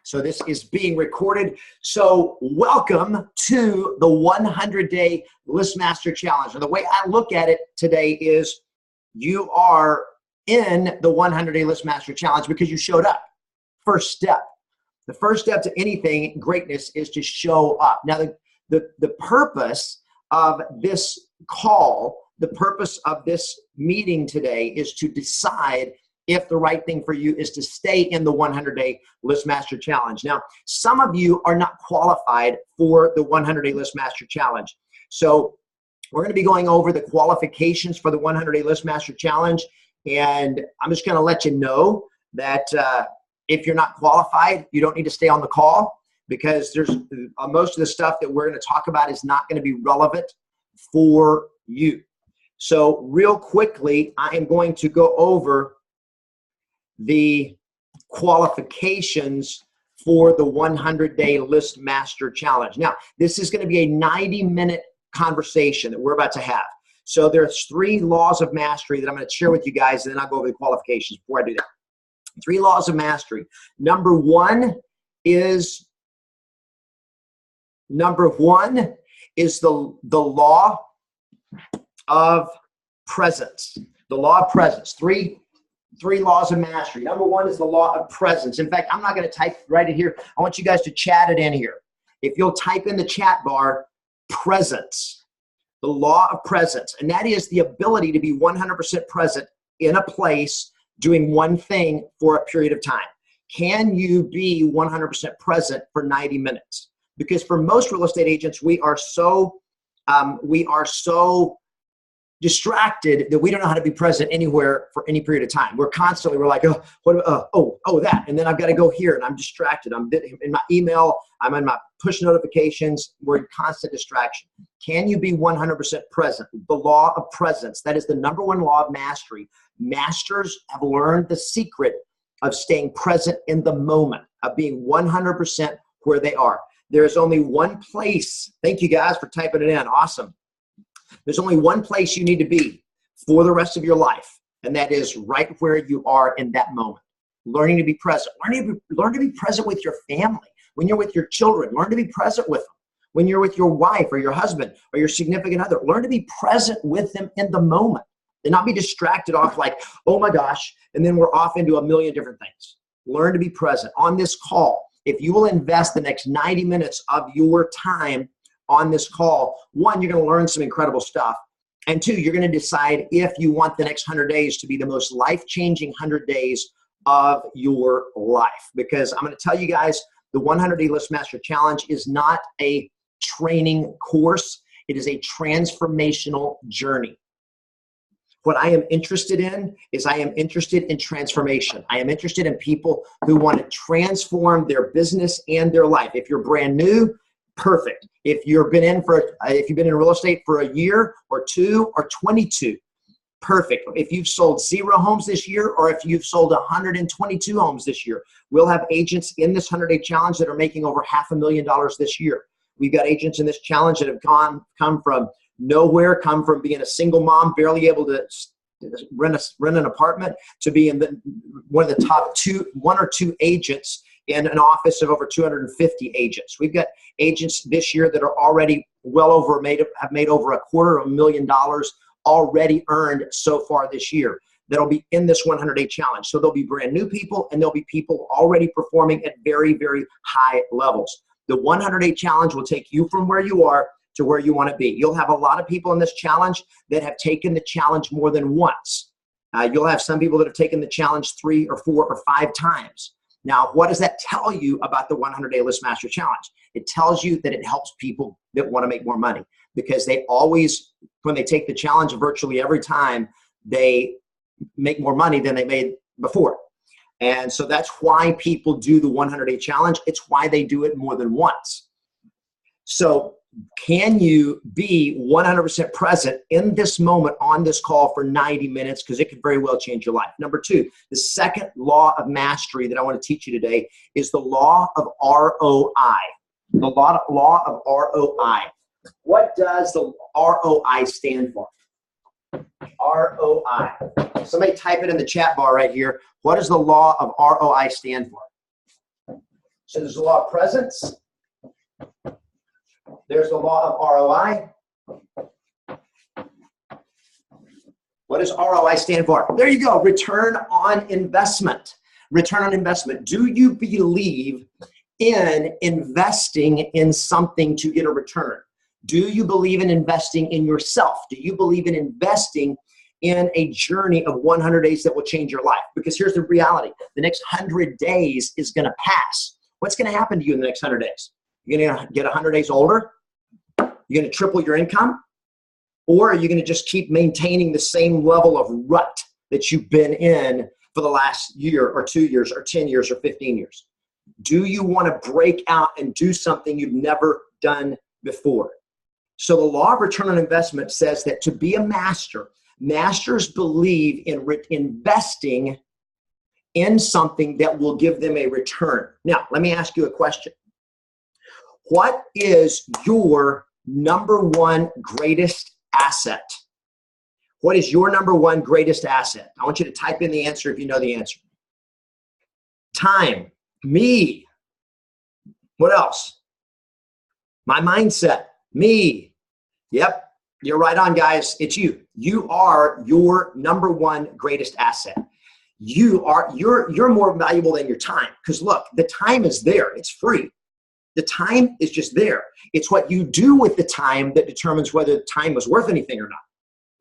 So this is being recorded. So welcome to the 100-day List Master Challenge. And the way I look at it today is you are in the 100-day List Master Challenge because you showed up. First step. The first step to anything greatness is to show up. Now, the purpose of this call, the purpose of this meeting today is to decide if the right thing for you is to stay in the 100-day List Master Challenge. Now, some of you are not qualified for the 100-day List Master Challenge. So we're going to be going over the qualifications for the 100-day List Master Challenge. And I'm just going to let you know that if you're not qualified, you don't need to stay on the call, because there's most of the stuff that we're going to talk about is not going to be relevant for you. So real quickly, I am going to go over the qualifications for the 100-day List Master Challenge. Now, this is going to be a 90-minute conversation that we're about to have. So there's 3 laws of mastery that I'm going to share with you guys, and then I'll go over the qualifications before I do that. 3 laws of mastery. Number one is the law of presence. The law of presence. Three laws of mastery. Number one is the law of presence. In fact, I'm not going to write it here. I want you guys to chat it in here. If you'll type in the chat bar, presence, the law of presence. And that is the ability to be 100% present in a place doing one thing for a period of time. Can you be 100% present for 90 minutes? Because for most real estate agents, we are so distracted that we don't know how to be present anywhere for any period of time. We're like, that, and then I've got to go here, and I'm distracted. I'm in my email, I'm in my push notifications. We're in constant distraction. Can you be 100% present? The law of presence. That is the number one law of mastery. Masters have learned the secret of staying present in the moment, of being 100% where they are. There is only one place. Thank you guys for typing it in. Awesome. There's only one place you need to be for the rest of your life, and that is right where you are in that moment. Learning to be present. Learn to be present with your family. When you're with your children, learn to be present with them. When you're with your wife or your husband or your significant other, learn to be present with them in the moment and not be distracted off like, oh my gosh, and then we're off into a million different things. Learn to be present. On this call, if you will invest the next 90 minutes of your time on this call, 1, you're going to learn some incredible stuff. And 2, you're going to decide if you want the next 100 days to be the most life-changing 100 days of your life. Because I'm going to tell you guys, the 100-day List Master Challenge is not a training course. It is a transformational journey. What I am interested in is I am interested in transformation. I am interested in people who want to transform their business and their life. If you're brand new, perfect. If you've been in real estate for a year or 2 or 22, perfect. If you've sold 0 homes this year, or if you've sold 122 homes this year, we'll have agents in this 100-day challenge that are making over $500,000 this year. We've got agents in this challenge that have come from nowhere, come from being a single mom, barely able to rent an apartment, to being one of the top 1 or 2 agents in an office of over 250 agents. We've got agents this year that are already have made over $250,000 already earned so far this year that'll be in this 100-day challenge. So there'll be brand new people, and there'll be people already performing at very, very high levels. The 100-day challenge will take you from where you are to where you want to be. You'll have a lot of people in this challenge that have taken the challenge more than once. You'll have some people that have taken the challenge 3 or 4 or 5 times. Now, what does that tell you about the 100-day List Master Challenge? It tells you that it helps people that want to make more money, because they always, when they take the challenge, virtually every time, they make more money than they made before. And so that's why people do the 100-day challenge. It's why they do it more than once. So can you be 100% present in this moment on this call for 90 minutes? Because it could very well change your life. Number 2, the second law of mastery that I want to teach you today is the law of ROI. The law of ROI. What does the ROI stand for? ROI. Somebody type it in the chat bar right here. What does the law of ROI stand for? So there's the law of presence. There's the law of ROI. What does ROI stand for? There you go, return on investment. Return on investment. Do you believe in investing in something to get a return? Do you believe in investing in yourself? Do you believe in investing in a journey of 100 days that will change your life? Because here's the reality. The next 100 days is going to pass. What's going to happen to you in the next 100 days? You're going to get 100 days older? You're going to triple your income? Or are you going to just keep maintaining the same level of rut that you've been in for the last year or 2 years or 10 years or 15 years? Do you want to break out and do something you've never done before? So the law of return on investment says that to be a master, masters believe in investing in something that will give them a return. Now, let me ask you a question. What is your number one greatest asset? What is your number one greatest asset? I want you to type in the answer if you know the answer. Time. Me. What else? My mindset. Me. Yep. You're right on, guys. It's you. You are your number one greatest asset. You're more valuable than your time. Because look, the time is there. It's free. The time is just there. It's what you do with the time that determines whether the time was worth anything or not,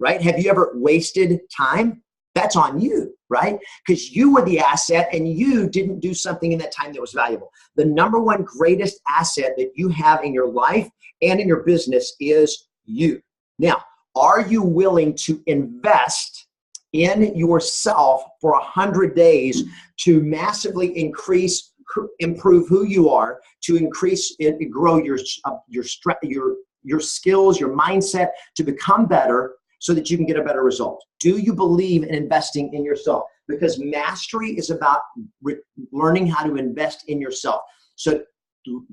right? Have you ever wasted time? That's on you, right? Because you were the asset and you didn't do something in that time that was valuable. The number one greatest asset that you have in your life and in your business is you. Now, are you willing to invest in yourself for 100 days to massively improve who you are, to increase and grow your skills, your mindset, to become better so that you can get a better result? Do you believe in investing in yourself? Because mastery is about learning how to invest in yourself. So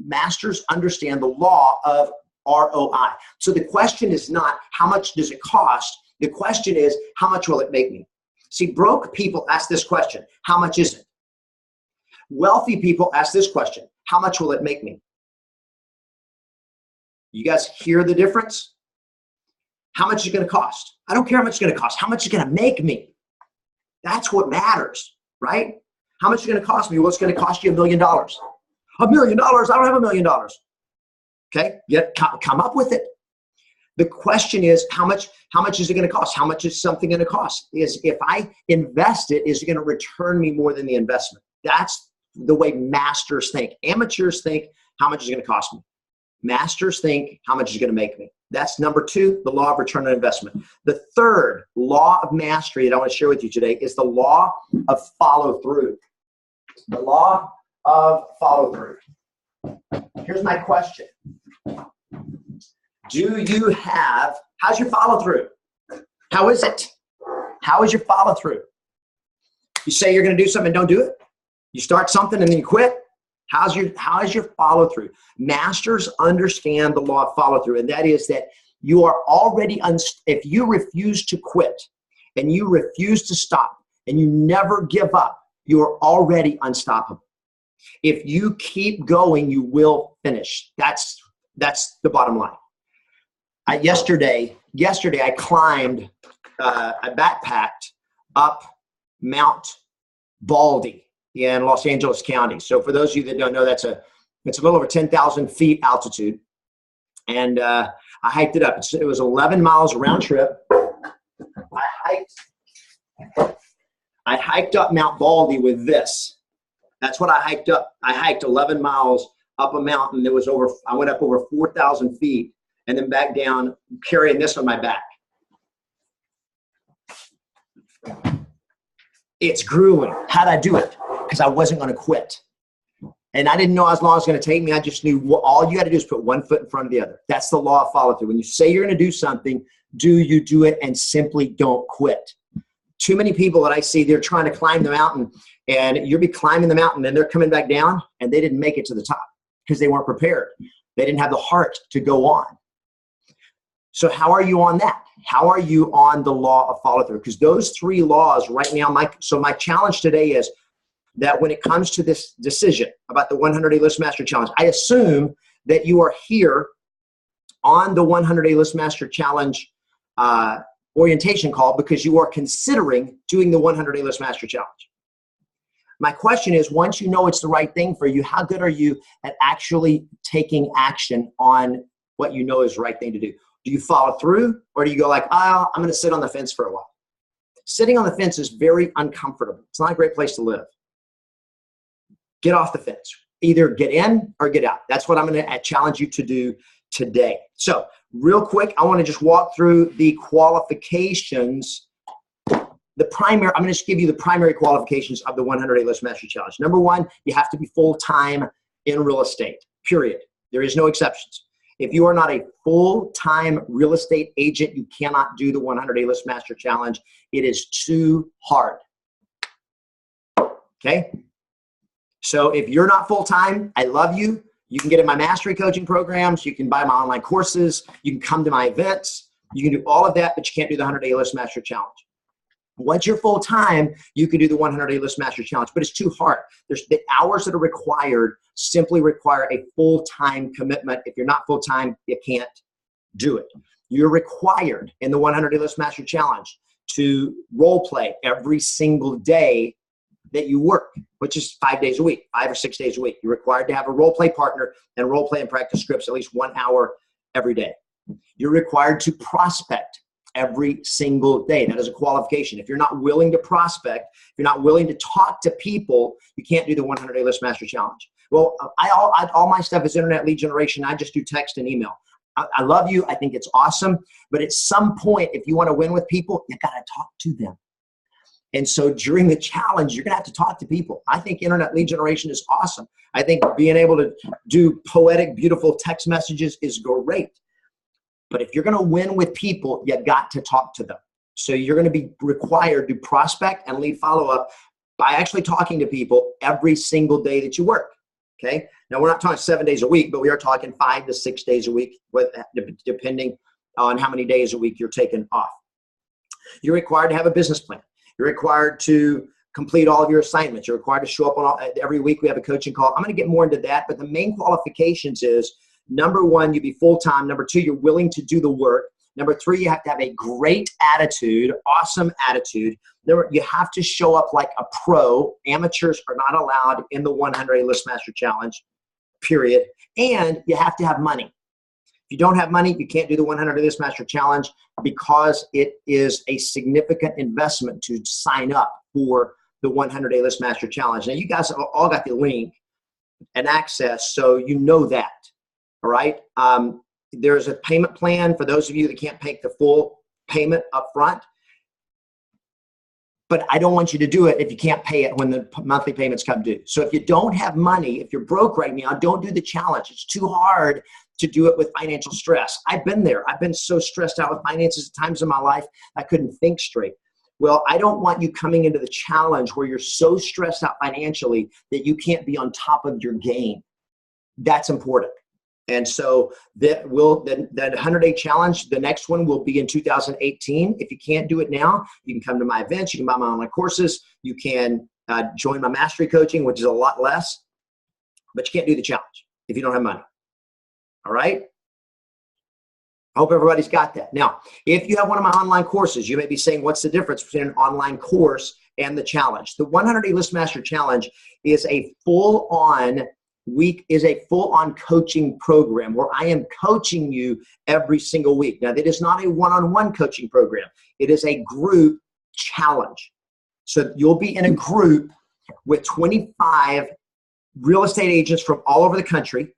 masters understand the law of ROI. So the question is not how much does it cost? The question is how much will it make me? See, broke people ask this question, how much is it? Wealthy people ask this question, how much will it make me? You guys hear the difference? How much is it going to cost? I don't care how much it's going to cost. How much is it going to make me? That's what matters, right? How much is it going to cost me? Well, it's going to cost you $1 million. $1 million? I don't have $1 million. Okay, come up with it. The question is, how much is it going to cost? How much is something going to cost? Is if I invest it, is it going to return me more than the investment? That's the way masters think. Amateurs think, how much is it going to cost me? Masters think, how much is it going to make me? That's number two, the law of return on investment. The third law of mastery that I want to share with you today is the law of follow through. The law of follow through. Here's my question. How's your follow through? How is it? How is your follow through? You say you're going to do something and don't do it? You start something and then you quit? How is your follow through? Masters understand the law of follow through, and that is that you are already, if you refuse to quit and you refuse to stop and you never give up, you are already unstoppable. If you keep going, you will finish. That's the bottom line. Yesterday I climbed, I backpacked up Mount Baldy in Los Angeles County. So for those of you that don't know, it's a little over 10,000 feet altitude. And I hiked it up. It was 11 miles round trip. I hiked up Mount Baldy with this. That's what I hiked up. I hiked 11 miles up a mountain that was I went up over 4,000 feet and then back down carrying this on my back. It's grueling. How'd I do it? Because I wasn't going to quit. And I didn't know how long it was going to take me. I just knew all you got to do is put one foot in front of the other. That's the law of follow through. When you say you're going to do something, do you do it and simply don't quit. Too many people that I see, they're trying to climb the mountain and you'll be climbing the mountain and they're coming back down and they didn't make it to the top because they weren't prepared. They didn't have the heart to go on. So how are you on that? How are you on the law of follow through? Because those three laws right now, my challenge today is that when it comes to this decision about the 100-day List Master Challenge, I assume that you are here on the 100-day List Master Challenge orientation call because you are considering doing the 100-day List Master Challenge. My question is, once you know it's the right thing for you, how good are you at actually taking action on what you know is the right thing to do? Do you follow through, or do you go like, oh, I'm going to sit on the fence for a while? Sitting on the fence is very uncomfortable. It's not a great place to live. Get off the fence. Either get in or get out. That's what I'm going to challenge you to do today. So real quick, I want to just walk through the qualifications. I'm going to just give you the primary qualifications of the 100-day List Master Challenge. Number one, you have to be full-time in real estate, period. There is no exceptions. If you are not a full-time real estate agent, you cannot do the 100-day List Master Challenge. It is too hard. Okay? So if you're not full-time, I love you. You can get in my mastery coaching programs. You can buy my online courses. You can come to my events. You can do all of that, but you can't do the 100-day List Master Challenge. Once you're full-time, you can do the 100-day List Master Challenge, but it's too hard. There's the hours that are required simply require a full-time commitment. If you're not full-time, you can't do it. You're required in the 100-day List Master Challenge to role play every single day that you work, which is 5 days a week, 5 or 6 days a week. You're required to have a role play partner and role play and practice scripts at least 1 hour every day. You're required to prospect every single day. That is a qualification. If you're not willing to prospect, if you're not willing to talk to people, you can't do the 100-day List Master Challenge. Well, all my stuff is internet lead generation. I just do text and email. I love you. I think it's awesome. But at some point, if you want to win with people, you got to talk to them. And so during the challenge, you're going to have to talk to people. I think internet lead generation is awesome. I think being able to do poetic, beautiful text messages is great. But if you're going to win with people, you got to talk to them. So you're going to be required to prospect and lead follow-up by actually talking to people every single day that you work. Okay. Now, we're not talking 7 days a week, but we are talking 5 to 6 days a week, depending on how many days a week you're taking off. You're required to have a business plan. You're required to complete all of your assignments. You're required to show up every week. We have a coaching call. I'm going to get more into that, but the main qualifications is, number one, you be full-time. Number two, you're willing to do the work. Number three, you have to have a great attitude, awesome attitude. You have to show up like a pro. Amateurs are not allowed in the 100-day List Master Challenge, period. And you have to have money. If you don't have money, you can't do the 100-day List Master Challenge because it is a significant investment to sign up for the 100-day List Master Challenge. Now, you guys all got the link and access, so you know that. All right. There's a payment plan for those of you that can't pay the full payment up front. But I don't want you to do it if you can't pay it when the monthly payments come due. So if you don't have money, if you're broke right now, don't do the challenge. It's too hard to do it with financial stress. I've been there. I've been so stressed out with finances at times in my life, I couldn't think straight. Well, I don't want you coming into the challenge where you're so stressed out financially that you can't be on top of your game. That's important. And so that 100-day challenge, the next one will be in 2018. If you can't do it now, you can come to my events. You can buy my online courses. You can join my mastery coaching, which is a lot less. But you can't do the challenge if you don't have money. All right? I hope everybody's got that. Now, if you have one of my online courses, you may be saying, what's the difference between an online course and the challenge? The 100-day List Master Challenge is a full-on coaching program where I am coaching you every single week. Now, that is not a one-on-one coaching program. It is a group challenge. So you'll be in a group with 25 real estate agents from all over the country,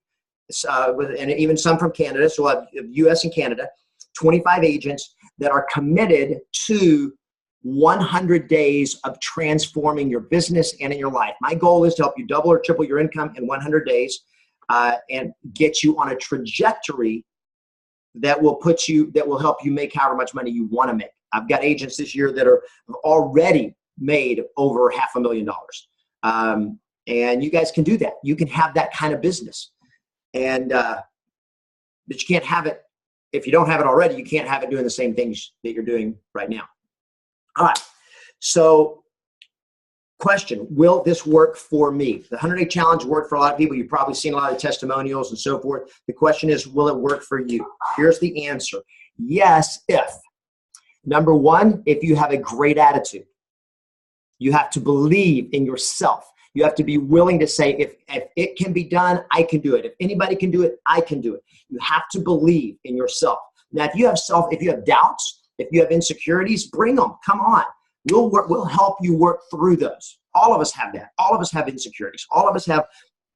and even some from Canada. So we'll have US and Canada, 25 agents that are committed to 100 days of transforming your business and in your life. My goal is to help you double or triple your income in 100 days and get you on a trajectory that will help you make however much money you want to make. I've got agents this year that have already made over $500,000. And you guys can do that. You can have that kind of business. But you can't have it, if you don't have it already, you can't have it doing the same things that you're doing right now. All right. So Question, will this work for me? The 100-day challenge worked for a lot of people. You've probably seen a lot of testimonials and so forth. The question is, will it work for you? Here's the answer. Yes, if. Number one, if you have a great attitude. You have to believe in yourself. You have to be willing to say, if it can be done, I can do it. If anybody can do it, I can do it. You have to believe in yourself. Now, if you have doubts, if you have insecurities, bring them. Come on. We'll help you work through those. All of us have that. All of us have insecurities. All of us have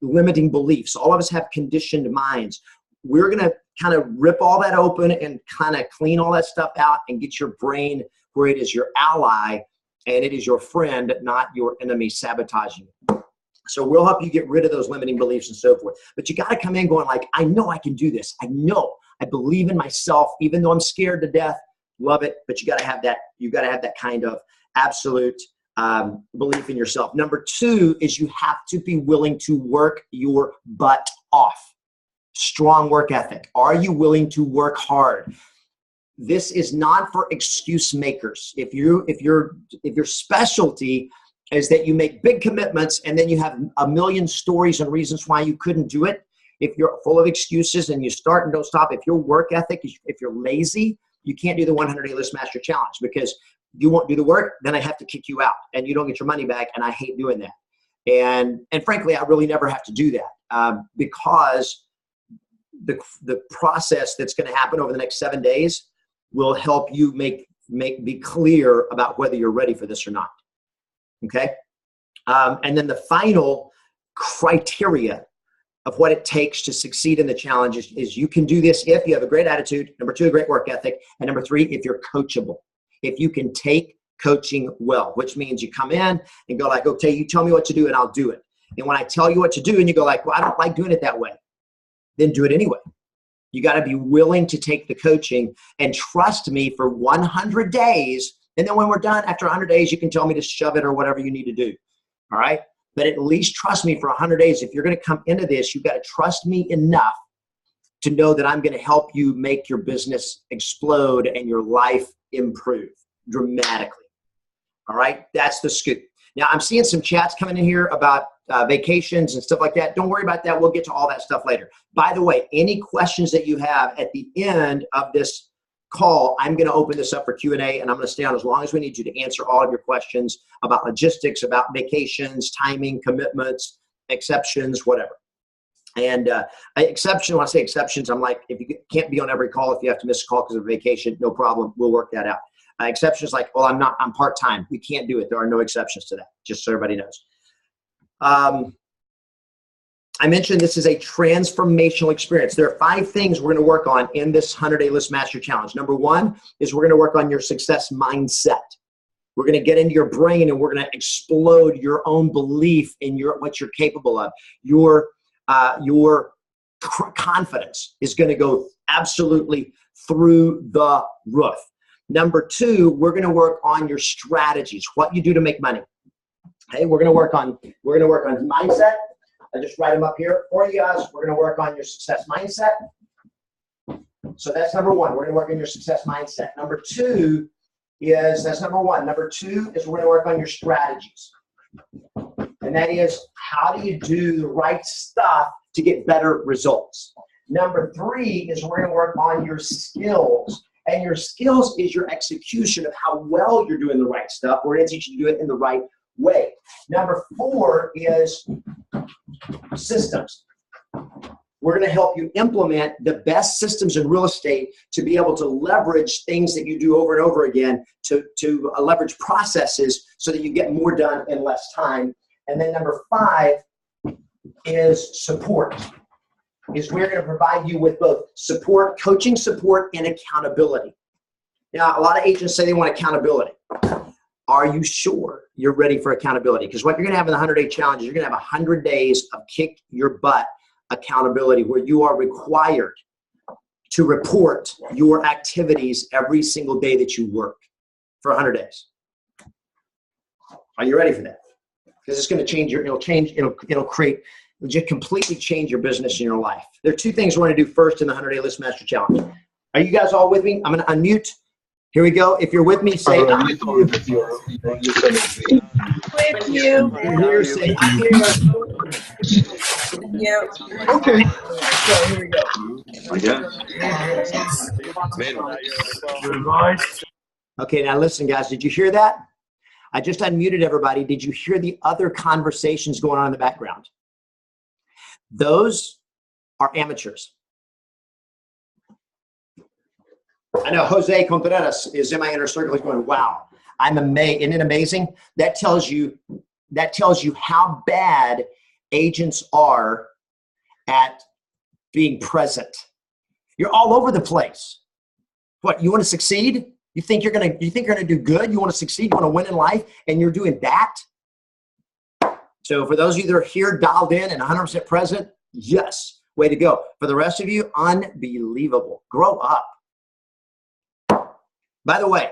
limiting beliefs. All of us have conditioned minds. We're going to kind of rip all that open and kind of clean all that stuff out and get your brain where it is your ally and it is your friend, not your enemy sabotaging you. So we'll help you get rid of those limiting beliefs and so forth. But you got to come in going like, I know I can do this. I know. I believe in myself, even though I'm scared to death. Love it. But you got to have that. You got to have that kind of absolute belief in yourself. Number two is you have to be willing to work your butt off. Strong work ethic. Are you willing to work hard? This is not for excuse makers. If your specialty is that you make big commitments and then you have a million stories and reasons why you couldn't do it, if you're full of excuses and you start and don't stop, if your work ethic, if you're lazy, you can't do the 100-day List Master Challenge because you won't do the work, then I have to kick you out and you don't get your money back, and I hate doing that. And frankly, I really never have to do that because the process that's going to happen over the next 7 days will help you be clear about whether you're ready for this or not. Okay? And then the final criteria of what it takes to succeed in the challenge is you can do this if you have a great attitude, number two, a great work ethic, and number three, if you're coachable. If you can take coaching well, which means you come in and go like, okay, you tell me what to do and I'll do it. And when I tell you what to do and you go like, well, I don't like doing it that way, then do it anyway. You got to be willing to take the coaching and trust me for 100 days. And then when we're done, after 100 days, you can tell me to shove it or whatever you need to do. All right? But at least trust me for 100 days. If you're going to come into this, you've got to trust me enough to know that I'm going to help you make your business explode and your life improve dramatically. All right? That's the scoop. Now, I'm seeing some chats coming in here about vacations and stuff like that. Don't worry about that. We'll get to all that stuff later. By the way, any questions that you have at the end of this call, I'm going to open this up for Q&A, and I'm going to stay on as long as we need you to answer all of your questions about logistics, about vacations, timing, commitments, exceptions, whatever. And when I say exceptions, I'm like, if you can't be on every call, if you have to miss a call because of vacation, no problem. We'll work that out. Exceptions like, well, I'm part-time. We can't do it. There are no exceptions to that, just so everybody knows. I mentioned this is a transformational experience. There are 5 things we're going to work on in this 100-day List Master Challenge. Number 1 is we're going to work on your success mindset. We're going to get into your brain and we're going to explode your own belief in what you're capable of. Your confidence is going to go absolutely through the roof. Number 2, we're going to work on your strategies, what you do to make money. Okay, we're going to work on mindset. I just write them up here for you guys. We're going to work on your success mindset. So that's number 1. We're going to work on your success mindset. Number 2 is, that's number 1. Number 2 is we're going to work on your strategies. And that is, how do you do the right stuff to get better results? Number 3 is we're going to work on your skills. And your skills is your execution of how well you're doing the right stuff. We're going to teach you to do it in the right way. Number 4 is systems. We're going to help you implement the best systems in real estate to be able to leverage things that you do over and over again to leverage processes so that you get more done in less time. And then number 5 is support. We're going to provide you with both support, coaching support, and accountability. Now, a lot of agents say they want accountability. Are you sure you're ready for accountability? Because what you're going to have in the 100-day challenge is you're going to have 100 days of kick your butt accountability where you are required to report your activities every single day that you work for 100 days. Are you ready for that? Because it's going to change it'll just completely change your business and your life. There are 2 things we're going to do first in the 100-day List Master Challenge. Are you guys all with me? I'm going to unmute. Here we go. If you're with me, say I'm with you. With you. Here, say I'm here. Yeah. Okay. So here we go. I guess. Okay, now listen, guys. Did you hear that? I just unmuted everybody. Did you hear the other conversations going on in the background? Those are amateurs. I know Jose Contreras is in my inner circle. He's going, wow, I'm amazed. Isn't it amazing? That tells you how bad agents are at being present. You're all over the place. What, you want to succeed? You think you're gonna do good? You want to succeed? You want to win in life, and you're doing that? So for those of you that are here, dialed in and 100% present, yes, way to go. For the rest of you, unbelievable. Grow up. By the way,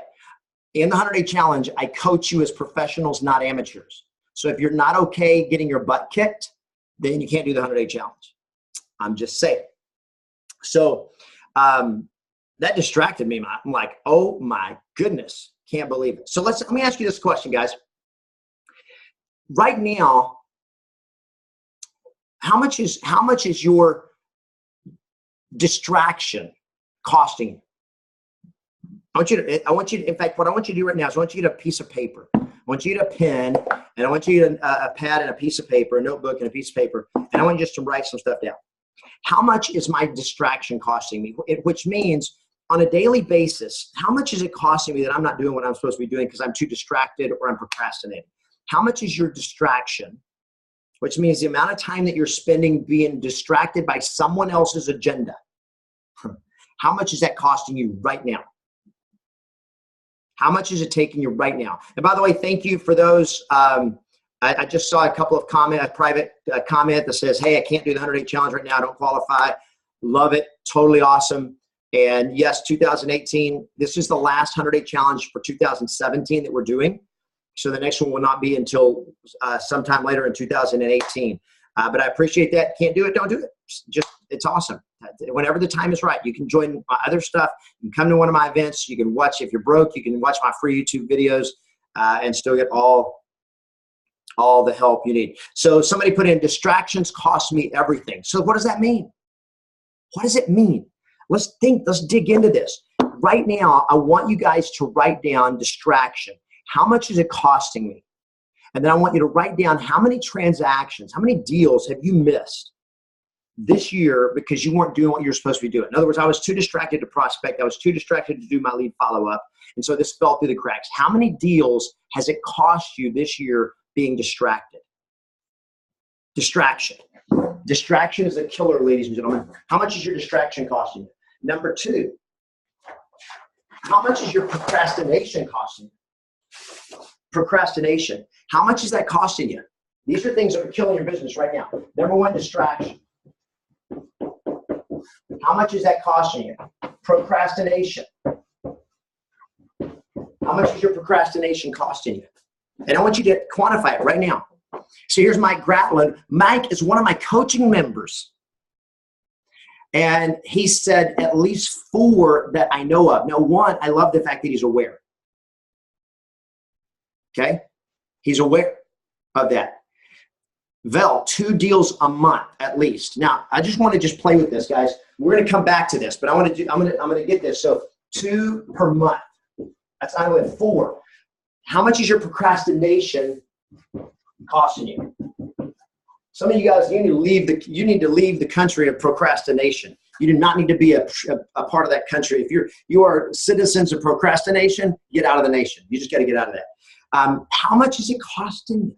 in the 100-Day Challenge, I coach you as professionals, not amateurs. So if you're not okay getting your butt kicked, then you can't do the 100-Day Challenge. I'm just saying. So that distracted me. I'm like, oh my goodness, can't believe it. So let me ask you this question, guys. Right now, how much is your distraction costing you? I want you to, in fact, what I want you to do right now is I want you to get a piece of paper. I want you to get a pen, and I want you to get a pad and a piece of paper, a notebook and a piece of paper, and I want you just to write some stuff down. How much is my distraction costing me? Which means on a daily basis, how much is it costing me that I'm not doing what I'm supposed to be doing because I'm too distracted or I'm procrastinating? How much is your distraction? Which means the amount of time that you're spending being distracted by someone else's agenda. How much is that costing you right now? How much is it taking you right now? And by the way, thank you for those. I just saw a couple of a private comment that says, hey, I can't do the 100-Day Challenge right now. I don't qualify. Love it. Totally awesome. And yes, 2018, this is the last 100-Day Challenge for 2017 that we're doing. So the next one will not be until sometime later in 2018. But I appreciate that. Can't do it, don't do it. It's awesome. Whenever the time is right, you can join my other stuff. You can come to one of my events. You can watch, if you're broke, you can watch my free YouTube videos and still get all the help you need. So somebody put in, distractions cost me everything. So what does that mean? What does it mean? Let's dig into this. Right now, I want you guys to write down distraction. How much is it costing me? And then I want you to write down how many transactions, how many deals have you missed this year because you weren't doing what you're supposed to be doing. In other words, I was too distracted to prospect. I was too distracted to do my lead follow-up. And so this fell through the cracks. How many deals has it cost you this year being distracted? Distraction. Distraction is a killer, ladies and gentlemen. How much is your distraction costing you? Number two, how much is your procrastination costing you? Procrastination. How much is that costing you? These are things that are killing your business right now. Number one, distraction. How much is that costing you? Procrastination. How much is your procrastination costing you? And I want you to quantify it right now. So here's Mike Gratland. Mike is one of my coaching members. And he said at least 4 that I know of. Now, one, I love the fact that he's aware. Okay? He's aware of that. Vel, 2 deals a month at least. Now, I just want to play with this, guys. We're going to come back to this, but I'm going to get this. So 2 per month. That's not only 4. How much is your procrastination costing you? Some of you guys, you need to leave the country of procrastination. You do not need to be a part of that country. If you are citizens of procrastination, get out of the nation. You just got to get out of that. How much is it costing you?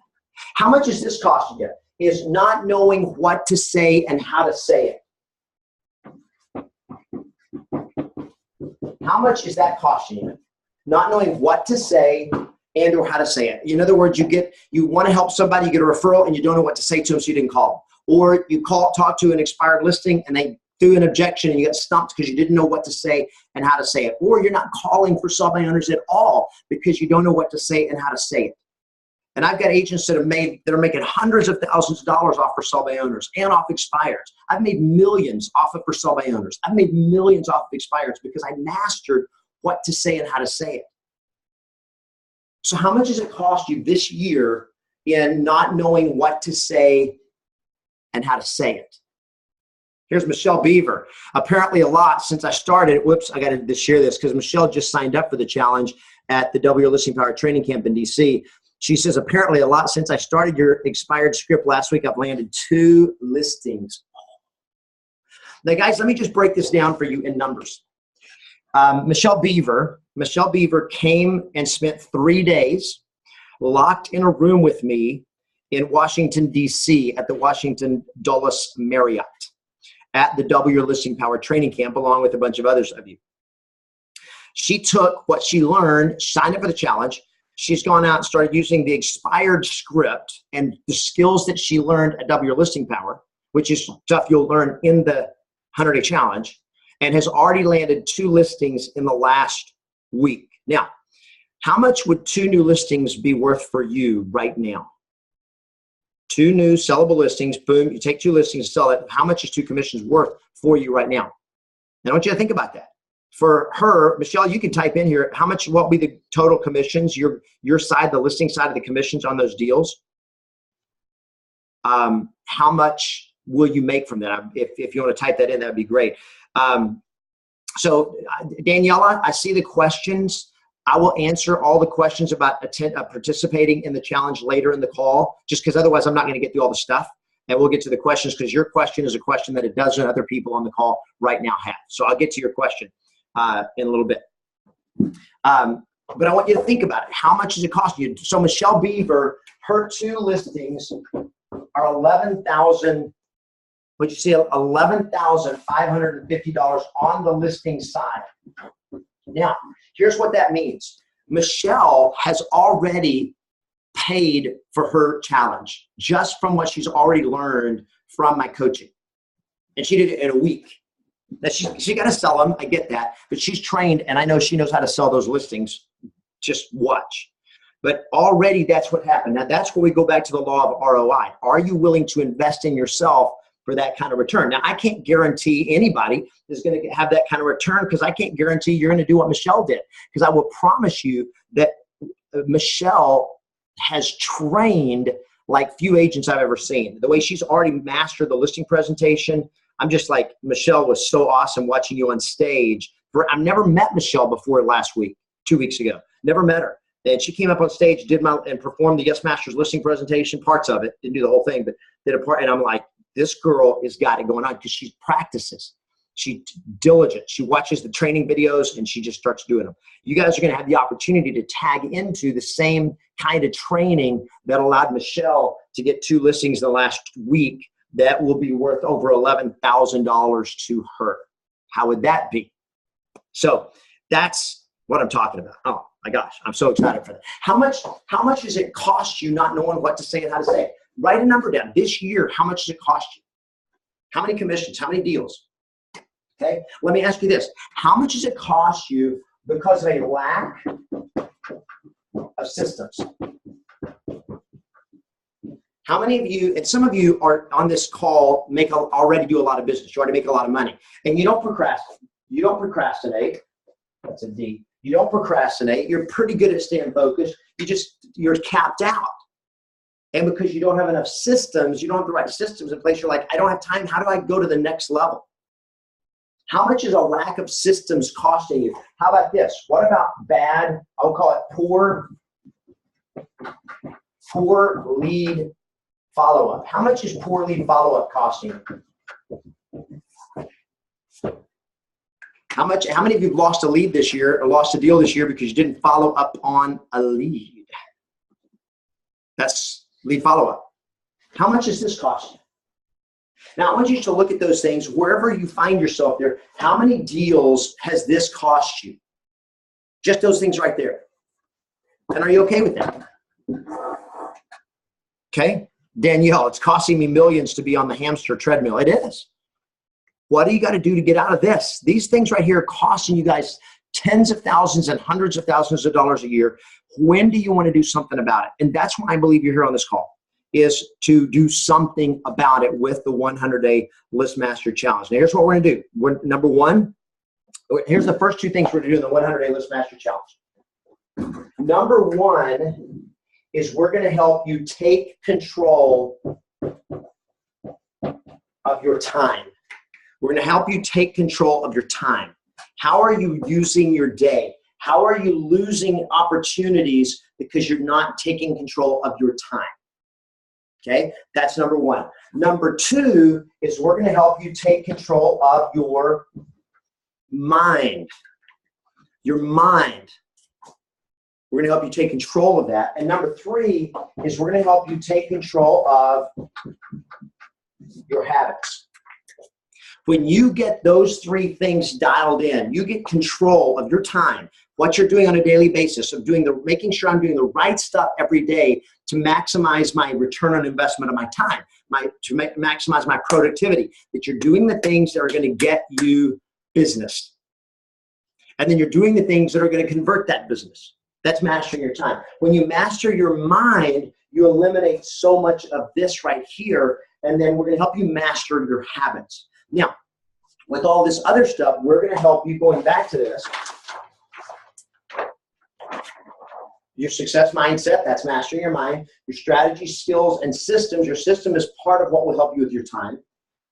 How much is this costing you? Is not knowing what to say and how to say it. How much is that costing you? Not knowing what to say and or how to say it. In other words, you want to help somebody, you get a referral, and you don't know what to say to them, so you didn't call them. Or you talk to an expired listing, and they threw an objection, and you got stumped because you didn't know what to say and how to say it. Or you're not calling for sell by owners at all because you don't know what to say and how to say it. And I've got agents that are making hundreds of thousands of dollars off for sell by owners and off expires. I've made millions off of for sell by owners. I've made millions off of expires because I mastered what to say and how to say it. So how much does it cost you this year in not knowing what to say and how to say it? Here's Michelle Beaver. Apparently a lot since I started. Whoops, I got to share this because Michelle just signed up for the challenge at the W Listing Power Training Camp in DC. She says, apparently a lot since I started your expired script last week, I've landed 2 listings. Now, guys, let me just break this down for you in numbers. Michelle Beaver came and spent 3 days locked in a room with me in Washington, D.C. at the Washington Dulles Marriott at the W Listing Power Training Camp, along with a bunch of others of you. She took what she learned, signed up for the challenge. She's gone out and started using the expired script and the skills that she learned at W Listing Power, which is stuff you'll learn in the 100-day challenge, and has already landed 2 listings in the last week. Now, how much would 2 new listings be worth for you right now? 2 new sellable listings, boom, you take 2 listings, sell it. How much is 2 commissions worth for you right now? And I want you to think about that. For her, Michelle, you can type in here, how much, what will be the total commissions, your side, the listing side of the commissions on those deals? How much will you make from that? If you want to type that in, that would be great. So Daniela, I see the questions. I will answer all the questions about participating in the challenge later in the call, just because otherwise I'm not going to get through all the stuff. And we'll get to the questions because your question is a question that a dozen other people on the call right now have. So I'll get to your question in a little bit. But I want you to think about it. How much does it cost you? So Michelle Beaver, her 2 listings are $11,000. What you see, $11,550 on the listing side. Now, here's what that means. Michelle has already paid for her challenge just from what she's already learned from my coaching. And she did it in a week. Now, she got to sell them. I get that. But she's trained, and I know she knows how to sell those listings. Just watch. But already that's what happened. Now, that's where we go back to the law of ROI. Are you willing to invest in yourself for that kind of return? Now, I can't guarantee anybody is going to have that kind of return because I can't guarantee you're going to do what Michelle did. Because I will promise you that Michelle has trained like few agents I've ever seen. The way she's already mastered the listing presentation, I'm just like, Michelle was so awesome watching you on stage. I've never met Michelle before last week, 2 weeks ago. Never met her. And she came up on stage, and performed the Yes Masters listing presentation, parts of it. Didn't do the whole thing, but did a part. And I'm like, this girl has got it going on because she practices. She's diligent. She watches the training videos and she just starts doing them. You guys are going to have the opportunity to tag into the same kind of training that allowed Michelle to get 2 listings in the last week that will be worth over $11,000 to her. How would that be? So that's what I'm talking about. Oh my gosh, I'm so excited for that. How much does it cost you not knowing what to say and how to say it? Write a number down. This year, how much does it cost you? How many commissions? How many deals? Okay, let me ask you this. How much does it cost you because of a lack of systems? How many of you, and some of you are on this call, already do a lot of business. You already make a lot of money. And you don't procrastinate. You don't procrastinate. That's a D. You don't procrastinate. You're pretty good at staying focused. You're capped out. And because you don't have enough systems, you don't have the right systems in place, you're like, I don't have time. How do I go to the next level? How much is a lack of systems costing you? How about this? What about bad, I'll call it poor lead follow-up? How much is poor lead follow-up costing you? How many of you have lost a lead this year or lost a deal this year because you didn't follow up on a lead? That's lead follow-up. How much does this cost you? Now, I want you to look at those things wherever you find yourself there. How many deals has this cost you? Just those things right there. And are you okay with that? Okay. Danielle, it's costing me millions to be on the hamster treadmill. It is. What do you got to do to get out of this? These things right here are costing you guys tens of thousands and hundreds of thousands of dollars a year. When do you want to do something about it? And that's why I believe you're here on this call, is to do something about it with the 100-day List Master Challenge. Now, here's what we're going to do. Number one, Here's the first two things we're going to do in the 100-day List Mastery Challenge. Number one is we're going to help you take control of your time. We're going to help you take control of your time. How are you using your day? How are you losing opportunities because you're not taking control of your time? Okay, that's number one. Number two is we're going to help you take control of your mind. Your mind. We're going to help you take control of that. And number three is we're going to help you take control of your habits. When you get those three things dialed in, you get control of your time, what you're doing on a daily basis, of making sure I'm doing the right stuff every day to maximize my return on investment of my time, to maximize my productivity, that you're doing the things that are going to get you business. And then you're doing the things that are going to convert that business. That's mastering your time. When you master your mind, you eliminate so much of this right here, and then we're going to help you master your habits. Now, with all this other stuff, we're going to help you going back to this. Your success mindset, that's mastering your mind. Your strategy, skills, and systems. Your system is part of what will help you with your time.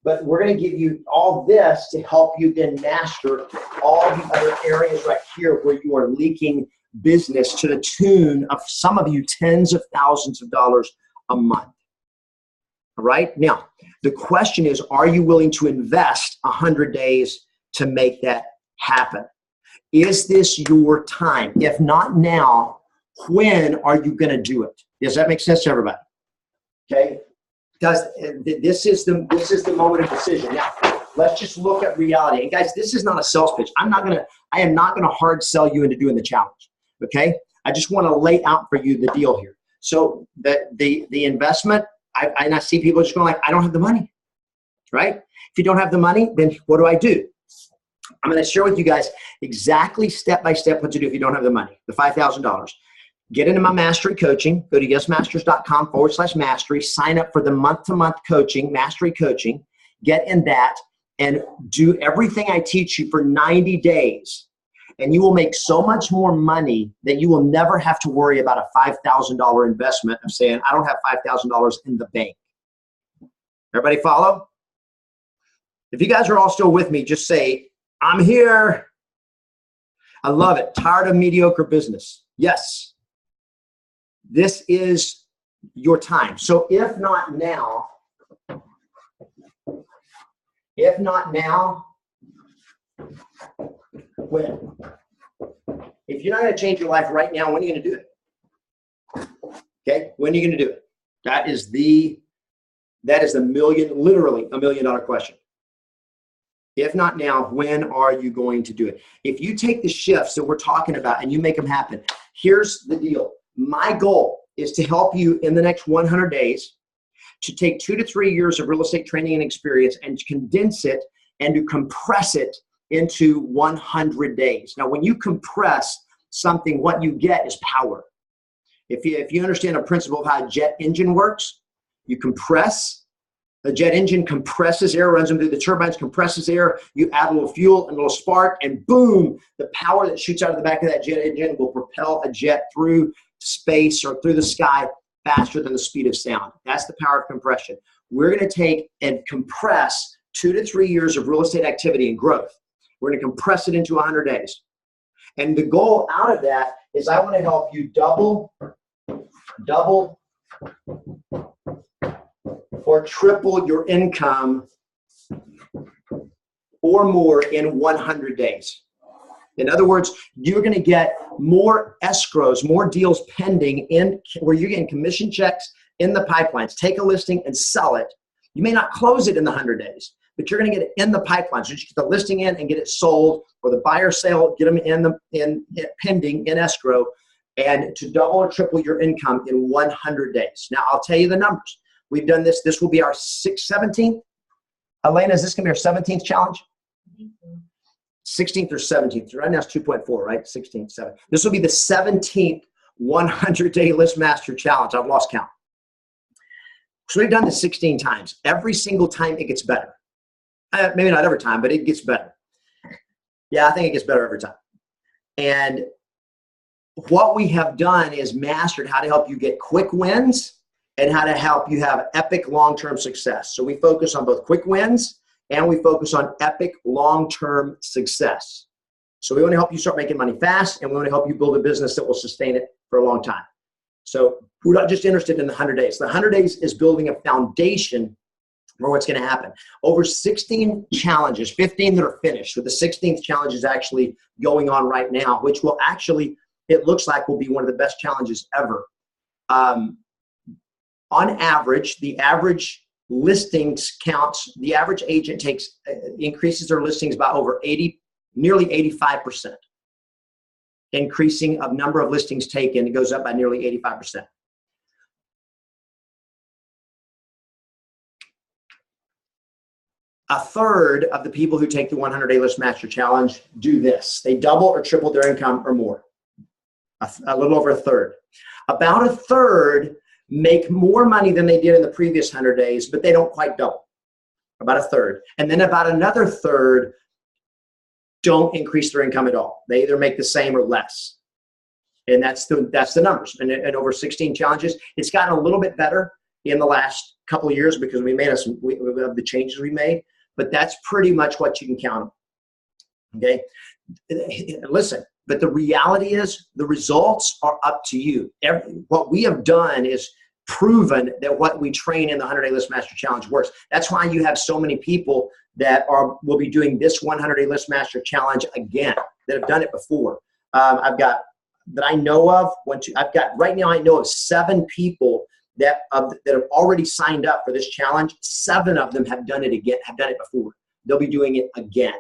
But we're going to give you all this to help you then master all the other areas right here where you are leaking business to the tune of, some of you, tens of thousands of dollars a month. All right? Now, the question is, are you willing to invest 100 days to make that happen? Is this your time? If not now, when are you going to do it? Does that make sense to everybody? Okay? This is the moment of decision. Now, let's just look at reality. And guys, this is not a sales pitch. I am not gonna hard sell you into doing the challenge. Okay? I just want to lay out for you the deal here. So the investment, I see people just going like, I don't have the money. Right? If you don't have the money, then what do? I'm going to share with you guys exactly step by step what to do if you don't have the money, the $5,000. Get into my mastery coaching. Go to yesmasters.com/mastery. Sign up for the month-to-month coaching, mastery coaching. Get in that and do everything I teach you for 90 days. And you will make so much more money that you will never have to worry about a $5,000 investment of saying, I don't have $5,000 in the bank. Everybody follow? If you guys are all still with me, just say, I'm here. I love it. Tired of mediocre business. Yes. This is your time. So if not now, when? If you're not going to change your life right now, when are you going to do it? Okay? When are you going to do it? That is the literally $1 million question. If not now, when are you going to do it? If you take the shifts that we're talking about and you make them happen, here's the deal. My goal is to help you in the next 100 days to take 2 to 3 years of real estate training and experience and to condense it and to compress it into 100 days. Now, when you compress something, what you get is power. If you understand a principle of how a jet engine works, you compress. The jet engine compresses air, runs them through the turbines, compresses air. You add a little fuel and a little spark, and boom, the power that shoots out of the back of that jet engine will propel a jet through space or through the sky faster than the speed of sound. That's the power of compression. We're going to take and compress 2 to 3 years of real estate activity and growth. We're going to compress it into 100 days. And the goal out of that is I want to help you double, or triple your income or more in 100 days. In other words, you're going to get more escrows, more deals pending in where you're getting commission checks in the pipelines. Take a listing and sell it. You may not close it in the 100 days, but you're going to get it in the pipeline. So you get the listing in and get it sold, or the buyer sale, get them in pending in escrow, and to double or triple your income in 100 days. Now, I'll tell you the numbers. We've done this. This will be our 17th. Elena, is this going to be our 17th challenge? 16th or 17th. Right now it's 2.4, right? 16th, 7th. This will be the 17th 100-day List Master Challenge. I've lost count. So we've done this 16 times. Every single time it gets better. Maybe not every time, but it gets better. Yeah, I think it gets better every time. And what we have done is mastered how to help you get quick wins and how to help you have epic long-term success. So we focus on both quick wins and we focus on epic long-term success. So we want to help you start making money fast, and we want to help you build a business that will sustain it for a long time. So we're not just interested in the 100 days. The 100 days is building a foundation for what's going to happen. Over 16 challenges, 15 that are finished, with the 16th challenge is actually going on right now, which will actually, it looks like, will be one of the best challenges ever. On average, the average listings counts, the average agent increases their listings by over nearly 85%. Increasing of number of listings taken, it goes up by nearly 85%. A third of the people who take the 100-day List Master Challenge do this. They double or triple their income or more. A little over a third. About a third make more money than they did in the previous 100 days, but they don't quite double. About a third. And then about another third don't increase their income at all. They either make the same or less. And that's the numbers. And over 16 challenges, it's gotten a little bit better in the last couple of years because we of the changes we made. But that's pretty much what you can count on. Okay? Listen, but the reality is the results are up to you. What we have done is proven that what we train in the 100-day List Master Challenge works. That's why you have so many people that will be doing this 100-day List Master Challenge again, that have done it before. I've got, that I know of, right now I know of 7 people that have already signed up for this challenge. 7 of them have done it again, have done it before. They'll be doing it again.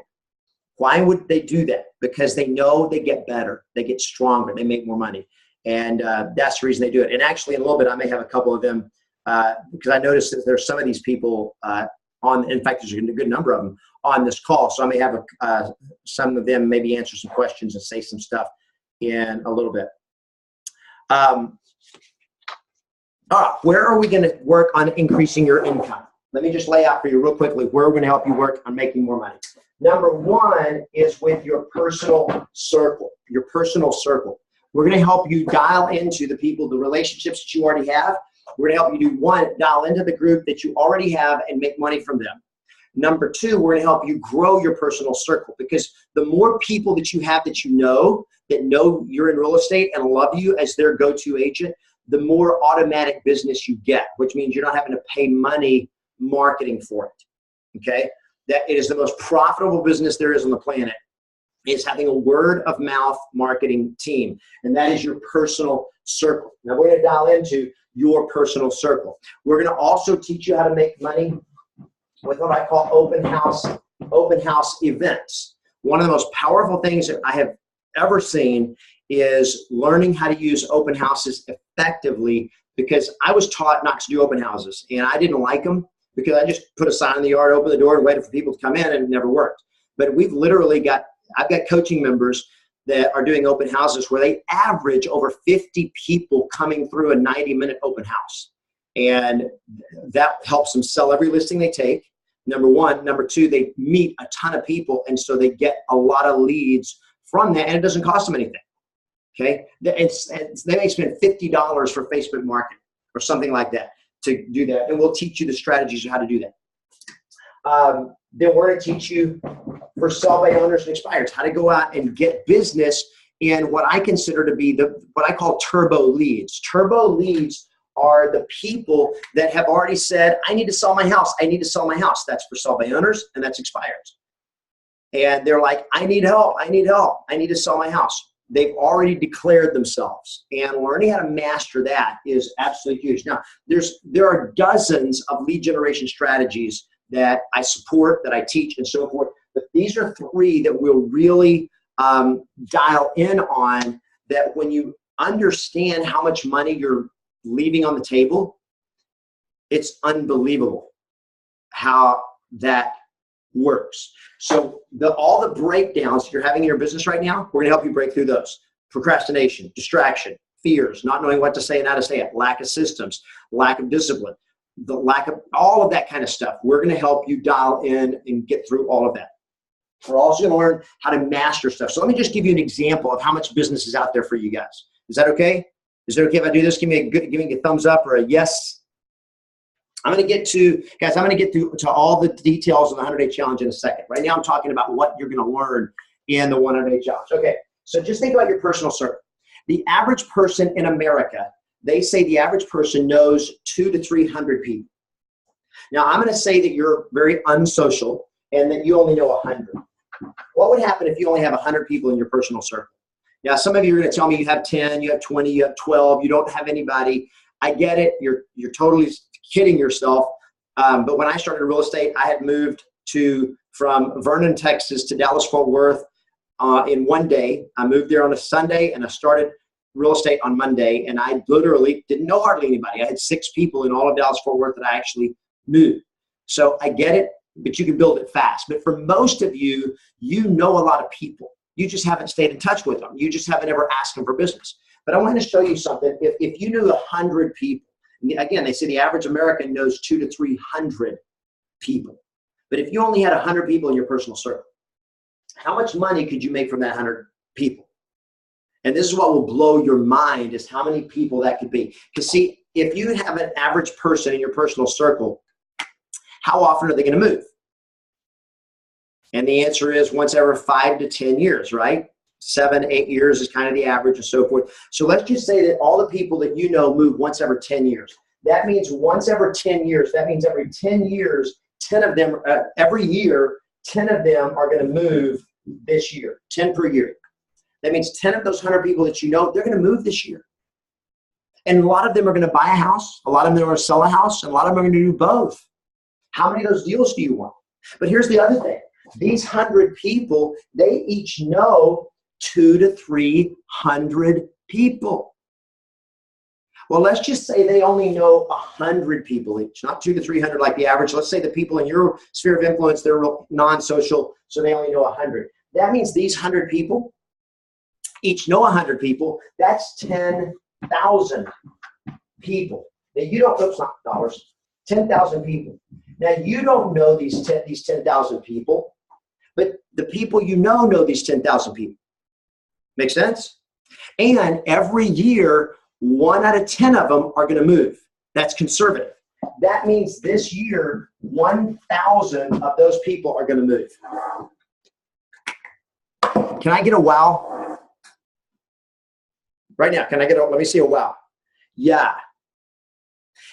Why would they do that? Because they know they get better, they get stronger, they make more money. And that's the reason they do it. And actually, in a little bit, I may have a couple of them because I noticed that there's some of these people in fact, there's a good number of them on this call. So I may have some of them maybe answer some questions and say some stuff in a little bit. All right, where are we going to work on increasing your income? Let me just lay out for you real quickly where we're going to help you work on making more money. Number 1 is with your personal circle. Your personal circle. We're going to help you dial into the people, the relationships that you already have. We're going to help you do 1, dial into the group that you already have and make money from them. Number 2, we're going to help you grow your personal circle, because the more people that you have that know you're in real estate and love you as their go-to agent, the more automatic business you get, which means you're not having to pay money marketing for it. Okay? That it is the most profitable business there is on the planet, is having a word of mouth marketing team. And that is your personal circle. Now we're going to dial into your personal circle. We're going to also teach you how to make money with what I call open house events. One of the most powerful things that I have ever seen is learning how to use open houses effectively, because I was taught not to do open houses and I didn't like them because I just put a sign in the yard, open the door, and waited for people to come in, and it never worked. But we've literally I've got coaching members that are doing open houses where they average over 50 people coming through a 90-minute open house. And that helps them sell every listing they take, number 1. Number 2, they meet a ton of people, and so they get a lot of leads from that, and it doesn't cost them anything. Okay? They may spend $50 for Facebook marketing or something like that to do that, and we'll teach you the strategies of how to do that. Then we're going to teach you for sell-by owners and expireds how to go out and get business in what I consider to be what I call turbo leads. Turbo leads are the people that have already said, I need to sell my house. I need to sell my house. That's for sell-by owners, and that's expireds. And they're like, I need help. I need help. I need to sell my house. They've already declared themselves, and learning how to master that is absolutely huge. Now, there are dozens of lead generation strategies that I support, that I teach, and so forth. But these are 3 that we'll really dial in on, that when you understand how much money you're leaving on the table, it's unbelievable how that works. So all the breakdowns you're having in your business right now, we're going to help you break through those. Procrastination, distraction, fears, not knowing what to say and how to say it, lack of systems, lack of discipline, the lack of all of that kind of stuff. We're going to help you dial in and get through all of that. We're also going to learn how to master stuff. So let me just give you an example of how much business is out there for you guys. Is that okay? Is it okay if I do this? Give me a thumbs up or a yes. I'm going to get to, guys, I'm going to get to all the details of the 100-day challenge in a second. Right now I'm talking about what you're going to learn in the 100-day challenge. Okay, so just think about your personal circle. The average person in America, they say the average person knows 200 to 300 people. Now I'm going to say that you're very unsocial and that you only know 100. What would happen if you only have 100 people in your personal circle? Now, some of you are going to tell me you have 10, you have 20, you have 12, you don't have anybody. I get it. You're totally kidding yourself. But when I started real estate, I had moved from Vernon, Texas to Dallas-Fort Worth in one day. I moved there on a Sunday and I started real estate on Monday. And I literally didn't know hardly anybody. I had 6 people in all of Dallas-Fort Worth that I actually knew. So I get it, but you can build it fast. But for most of you, you know a lot of people. You just haven't stayed in touch with them. You just haven't ever asked them for business. But I want to show you something. If you knew 100 people, again, they say the average American knows 200 to 300 people. But if you only had 100 people in your personal circle, how much money could you make from that 100 people? And this is what will blow your mind, is how many people that could be. Because see, if you have an average person in your personal circle, how often are they going to move? And the answer is once every 5 to 10 years, right? 7, 8 years is kind of the average and so forth. So let's just say that all the people that you know move once every 10 years. That means once every 10 years. That means every 10 years, 10 of them, every year, 10 of them are going to move this year, 10 per year. That means 10 of those 100 people that you know, they're going to move this year. And a lot of them are going to buy a house. A lot of them are going to sell a house. And a lot of them are going to do both. How many of those deals do you want? But here's the other thing. These 100 people, they each know 200 to 300 people. Well, let's just say they only know 100 people each, not 200 to 300 like the average. Let's say the people in your sphere of influence, they're non-social, so they only know 100. That means these 100 people each know 100 people. That's 10,000 people. Now, you don't, oops, not dollars, 10,000 people. Now, you don't know these 10,000 people. But the people you know these 10,000 people. Make sense? And every year, 1 out of 10 of them are going to move. That's conservative. That means this year, 1,000 of those people are going to move. Can I get a wow? Right now, let me see a wow. Yeah.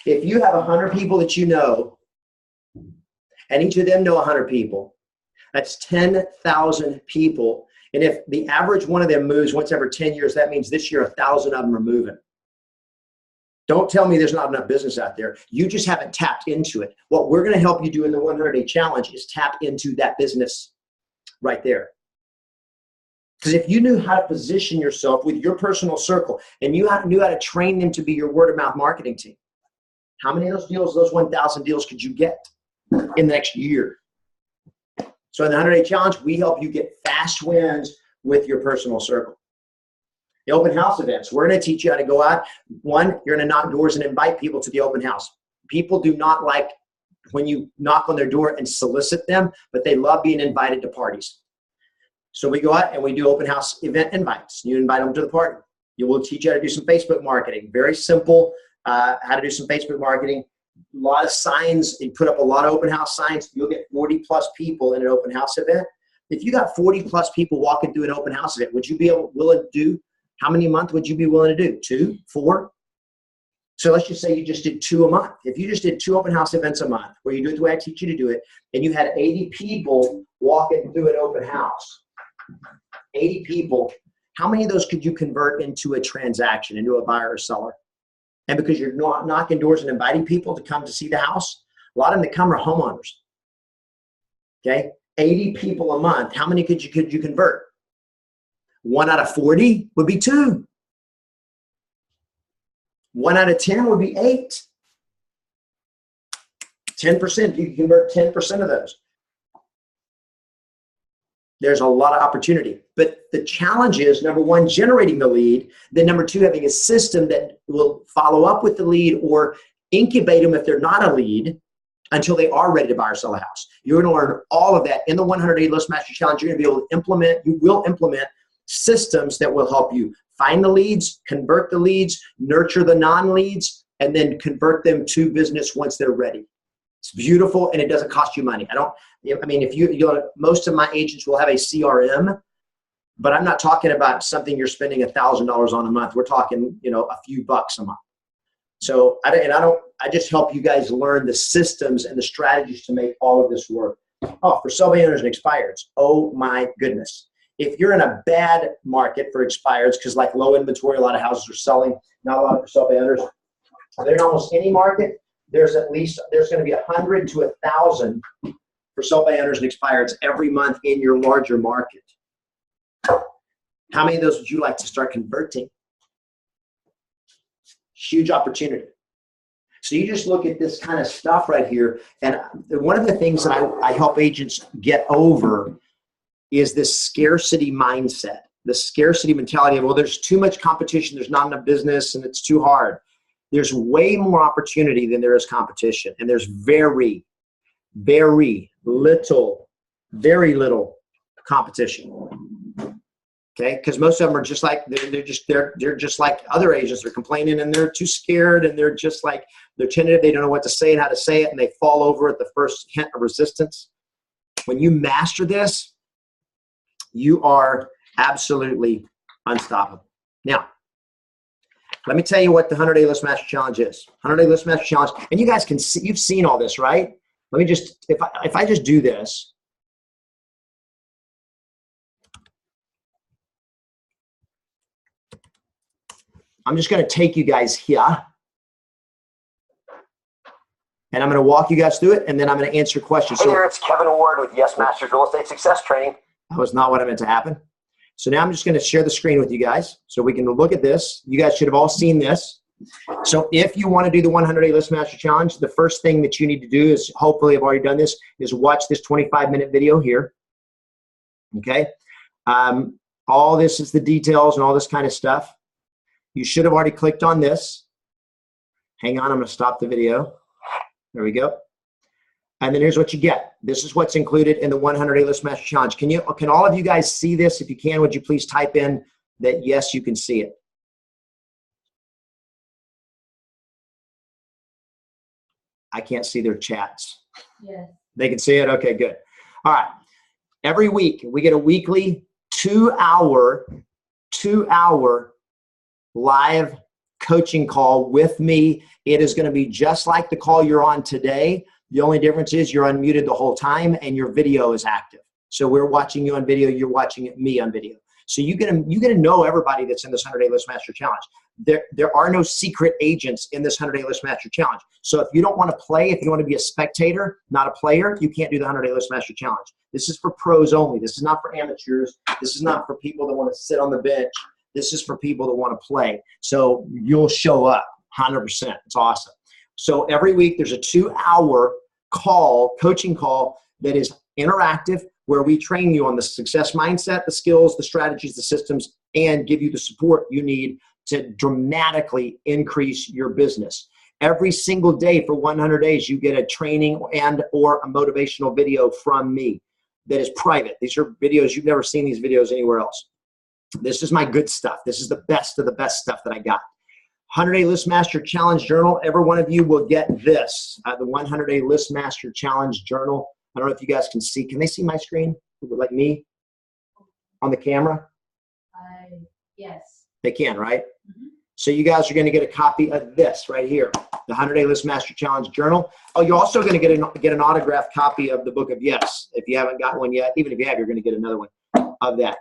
If you have 100 people that you know, and each of them know 100 people, that's 10,000 people. And if the average one of them moves once every 10 years, that means this year 1,000 of them are moving. Don't tell me there's not enough business out there. You just haven't tapped into it. What we're going to help you do in the 100-day challenge is tap into that business right there. Because if you knew how to position yourself with your personal circle and you knew how to train them to be your word-of-mouth marketing team, how many of those deals, those 1,000 deals could you get in the next year? So in the 100-day challenge, we help you get fast wins with your personal circle. The open house events, we're going to teach you how to go out. One, you're going to knock doors and invite people to the open house. People do not like when you knock on their door and solicit them, but they love being invited to parties. So we go out and we do open house event invites. You invite them to the party. You will teach you how to do some Facebook marketing. Very simple, how to do some Facebook marketing. A lot of signs, you put up a lot of open house signs, you'll get 40 plus people in an open house event. If you got 40 plus people walking through an open house event, would you be willing to do, how many a month would you be willing to do? 2, 4? So let's just say you just did 2 a month. If you just did 2 open house events a month, where you do it the way I teach you to do it, and you had 80 people walking through an open house, 80 people, how many of those could you convert into a transaction, into a buyer or seller? And because you're not knocking doors and inviting people to come to see the house, a lot of them that come are homeowners. Okay, 80 people a month. How many could you convert? 1 out of 40 would be 2. 1 out of 10 would be 8. 10%. You can convert 10% of those. There's a lot of opportunity. But the challenge is, number one, generating the lead. Then number two, having a system that will follow up with the lead or incubate them if they're not a lead, until they are ready to buy or sell a house. You're going to learn all of that in the 100-Day List Master Challenge. You're going to be able to implement systems that will help you find the leads, convert the leads, nurture the non-leads, and then convert them to business once they're ready. It's beautiful, and it doesn't cost you money. Most of my agents will have a CRM, but I'm not talking about something you're spending $1,000 on a month. We're talking, a few bucks a month. So I just help you guys learn the systems and the strategies to make all of this work. Oh, for sell by owners and expireds. Oh my goodness. If you're in a bad market for expireds, because like low inventory, a lot of houses are selling, not a lot for sell by owners. They're in almost any market. There's going to be 100 to 1,000 for sell by owners and expireds every month in your larger market. How many of those would you like to start converting? Huge opportunity. So you just look at this kind of stuff right here. And one of the things that I help agents get over is this scarcity mindset, the scarcity mentality of, well, there's too much competition, there's not enough business, and it's too hard. There's way more opportunity than there is competition. And there's very, very little competition. Okay, because most of them are just like they're just like other agents. They're complaining and they're too scared and they're just like they're tentative. They don't know what to say and how to say it, and they fall over at the first hint of resistance. When you master this, you are absolutely unstoppable. Now, let me tell you what the 100-Day List Master Challenge is. 100-Day List Master Challenge, and you guys can see, you've seen all this, right? Let me just, if I just do this. I'm just going to take you guys here, and I'm going to walk you guys through it, and then I'm going to answer questions. Hey there, it's Kevin Ward with Yes Masters Real Estate Success Training. That was not what I meant to happen. So now I'm just going to share the screen with you guys so we can look at this. You guys should have all seen this. So if you want to do the 100-Day List Master Challenge, the first thing that you need to do is, hopefully I've already done this, is watch this 25-minute video here. Okay? All this is the details and all this kind of stuff. You should have already clicked on this. Hang on, I'm going to stop the video. There we go. And then here's what you get. This is what's included in the 100-Day List Master Challenge. Can all of you guys see this? If you can, would you please type in that yes, you can see it? I can't see their chats. Yes. They can see it? Okay, good. All right. Every week, we get a weekly 2-hour live coaching call with me. It is going to be just like the call you're on today. The only difference is you're unmuted the whole time and your video is active. So we're watching you on video, you're watching me on video. So you get to know everybody that's in this 100-Day List Master Challenge. There are no secret agents in this 100-Day List Master Challenge. So if you don't want to play, if you want to be a spectator, not a player, you can't do the 100-Day List Master Challenge. This is for pros only. This is not for amateurs. This is not for people that want to sit on the bench. This is for people that want to play. So you'll show up 100%. It's awesome. So every week there's a 2-hour coaching call that is interactive, where we train you on the success mindset, the skills, the strategies, the systems, and give you the support you need to dramatically increase your business. Every single day for 100 days, you get a training and or a motivational video from me that is private. These are videos, you've never seen these videos anywhere else. This is my good stuff. This is the best of the best stuff that I got. 100-Day List Master Challenge Journal. Every one of you will get this, the 100-Day List Master Challenge Journal. I don't know if you guys can see. Can they see my screen? Like me on the camera? Yes. They can, right? Mm-hmm. So you guys are going to get a copy of this right here, the 100-Day List Master Challenge Journal. Oh, you're also going to get an autographed copy of the Book of Yes. If you haven't got one yet, even if you have, you're going to get another one of that.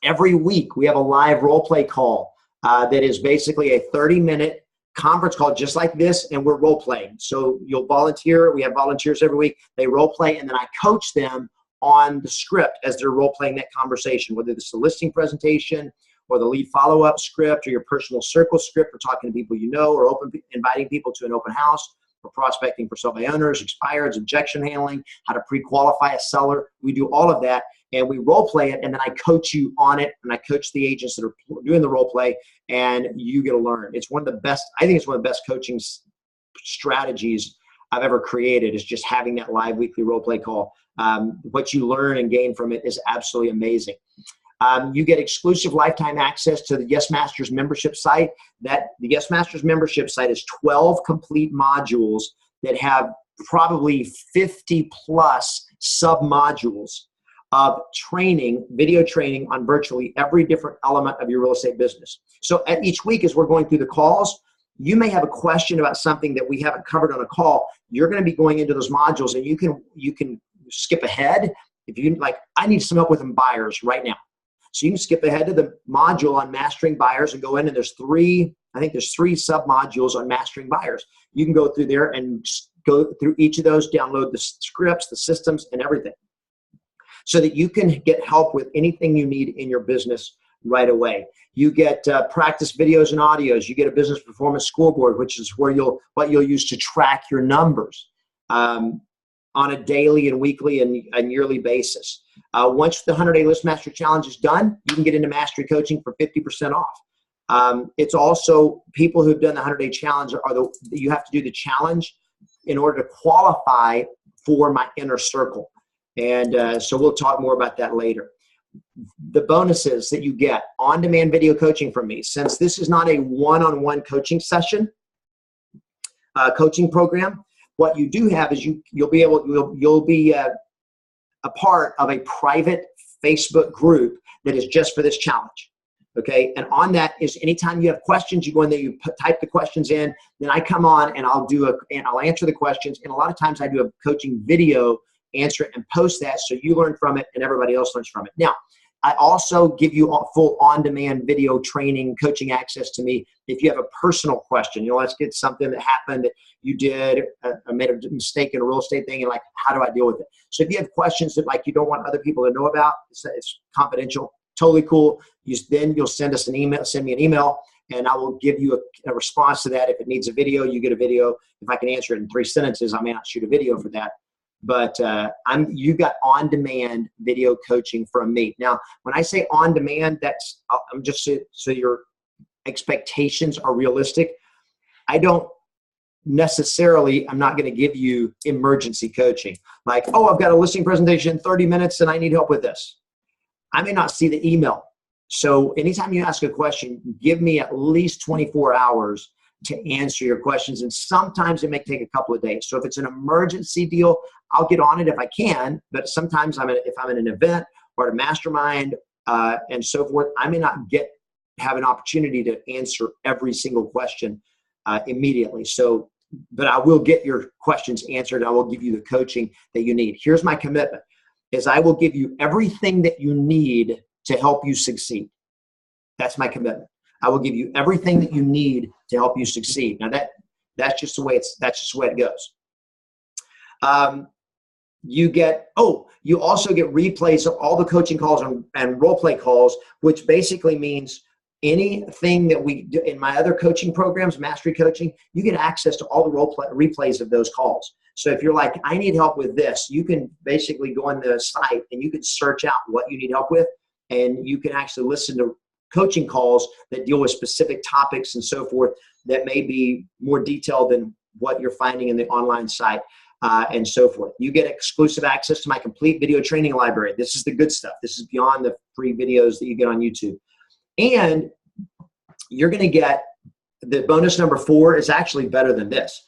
Every week, we have a live role play call that is basically a 30-minute conference call just like this, and we're role playing. So you'll volunteer. We have volunteers every week. They role play, and then I coach them on the script as they're role playing that conversation, whether it's the listing presentation or the lead follow-up script or your personal circle script for talking to people you know, or inviting people to an open house, or prospecting for sell-by owners, expireds, objection handling, how to pre-qualify a seller. We do all of that, and we role play it, and then I coach you on it, and I coach the agents that are doing the role play, and you get to learn. It's one of the best, I think it's one of the best coaching strategies I've ever created is just having that live weekly role play call. What you learn and gain from it is absolutely amazing. You get exclusive lifetime access to the Yes Masters membership site. The Yes Masters membership site is 12 complete modules that have probably 50 plus sub-modules of training, video training on virtually every different element of your real estate business. So at each week, as we're going through the calls, you may have a question about something that we haven't covered on a call. You're going to be going into those modules, and you can skip ahead. If you like, I need some help with buyers right now. So you can skip ahead to the module on mastering buyers and go in, and there's three sub-modules on mastering buyers. You can go through there and go through each of those, download the scripts, the systems, and everything, so that you can get help with anything you need in your business right away. You get practice videos and audios. You get a business performance scoreboard, which is what you'll use to track your numbers on a daily and weekly and yearly basis. Once the 100-Day List Mastery Challenge is done, you can get into Mastery Coaching for 50% off. It's also people who've done the 100-Day Challenge you have to do the challenge in order to qualify for my inner circle. And so we'll talk more about that later. The bonuses that you get: on-demand video coaching from me. Since this is not a one-on-one coaching session, coaching program, what you do have is you'll be a part of a private Facebook group that is just for this challenge. Okay, and on that is anytime you have questions, you go in there, you type the questions in, then I come on and I'll answer the questions. And a lot of times I do a coaching video, answer it, and post that, so you learn from it and everybody else learns from it. Now, I also give you full on-demand video training, coaching access to me. If you have a personal question, let's get something that happened that you did, I made a mistake in a real estate thing, and like, how do I deal with it? So if you have questions that like you don't want other people to know about, it's confidential, totally cool. Then you'll send me an email, and I will give you a response to that. If it needs a video, you get a video. If I can answer it in 3 sentences, I may not shoot a video for that. But you got on-demand video coaching from me. Now, when I say on-demand, I'm just so your expectations are realistic. I'm not going to give you emergency coaching. Like, I've got a listing presentation in 30 minutes and I need help with this. I may not see the email. So anytime you ask a question, give me at least 24 hours to answer your questions. And sometimes it may take a couple of days. So if it's an emergency deal, I'll get on it if I can. But sometimes if I'm in an event or at a mastermind and so forth, I may not have an opportunity to answer every single question immediately. But I will get your questions answered. I will give you the coaching that you need. Here's my commitment: is I will give you everything that you need to help you succeed. That's my commitment. I will give you everything that you need to help you succeed. Now that's just the way it goes. You also get replays of all the coaching calls and role play calls, which basically means anything that we do in my other coaching programs, Mastery Coaching, you get access to all the replays of those calls. So if you're like, I need help with this, you can basically go on the site and you can search out what you need help with, and you can actually listen to coaching calls that deal with specific topics and so forth that may be more detailed than what you're finding in the online site and so forth. You get exclusive access to my complete video training library. This is the good stuff. This is beyond the free videos that you get on YouTube. And you're going to get the bonus number 4 is actually better than this.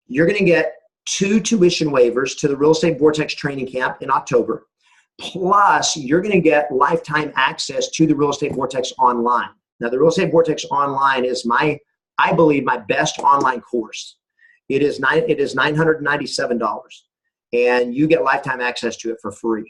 You're going to get 2 tuition waivers to the Real Estate Vortex training camp in October. Plus, you're going to get lifetime access to the Real Estate Vortex Online. Now, the Real Estate Vortex Online is I believe, my best online course. It is $997, and you get lifetime access to it for free.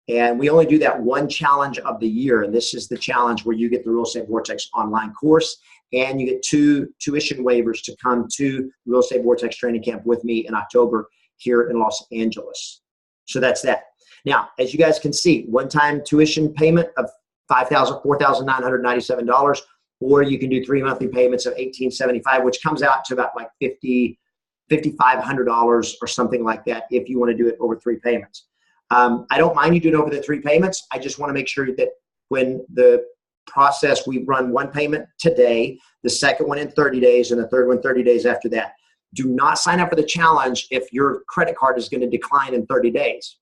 And we only do that one challenge of the year, and this is the challenge where you get the Real Estate Vortex Online course, and you get 2 tuition waivers to come to the Real Estate Vortex training camp with me in October here in Los Angeles. So that's that. Now, as you guys can see, one-time tuition payment of $4,997, or you can do 3 monthly payments of $1,875, which comes out to about like $5,500 or something like that if you want to do it over 3 payments. I don't mind you doing it over the 3 payments. I just want to make sure that when the process, we run 1 payment today, the second one in 30 days, and the third one 30 days after that. Do not sign up for the challenge if your credit card is going to decline in 30 days.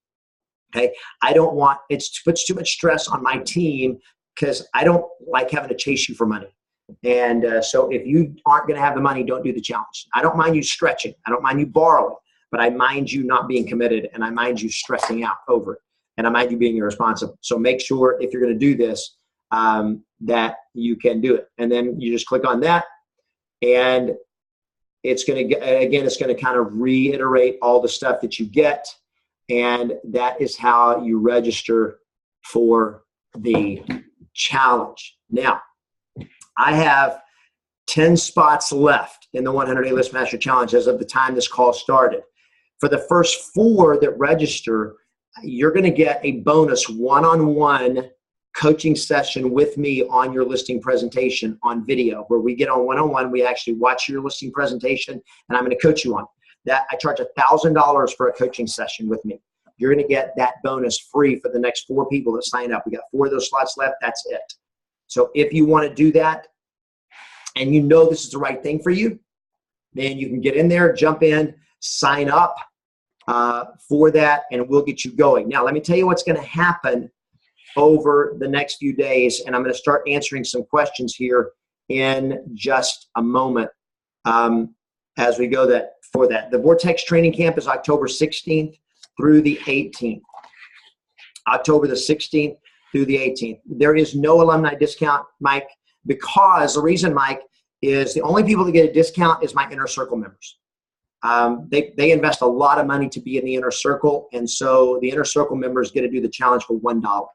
Okay. I don't want, it puts too much stress on my team because I don't like having to chase you for money. And so if you aren't going to have the money, don't do the challenge. I don't mind you stretching. I don't mind you borrowing, but I mind you not being committed, and I mind you stressing out over it, and I mind you being irresponsible. So make sure if you're going to do this, that you can do it. And then you just click on that, and it's going to, again, it's going to kind of reiterate all the stuff that you get. And that is how you register for the challenge. Now, I have 10 spots left in the 100-Day List Master Challenge as of the time this call started. For the first 4 that register, you're going to get a bonus one-on-one coaching session with me on your listing presentation on video, where we get on one-on-one. We actually watch your listing presentation, and I'm going to coach you on it. That I charge $1,000 for a coaching session with me. You're going to get that bonus free for the next 4 people that sign up. We got 4 of those slots left. That's it. So if you want to do that and you know this is the right thing for you, then you can get in there, jump in, sign up for that, and we'll get you going. Now, let me tell you what's going to happen over the next few days, and I'm going to start answering some questions here in just a moment as we go for that. The Vortex Training Camp is October 16th through the 18th. October the 16th through the 18th. There is no alumni discount, Mike, because the reason, Mike, is the only people that get a discount is my Inner Circle members. They invest a lot of money to be in the Inner Circle, and so the Inner Circle members get to do the challenge for $1.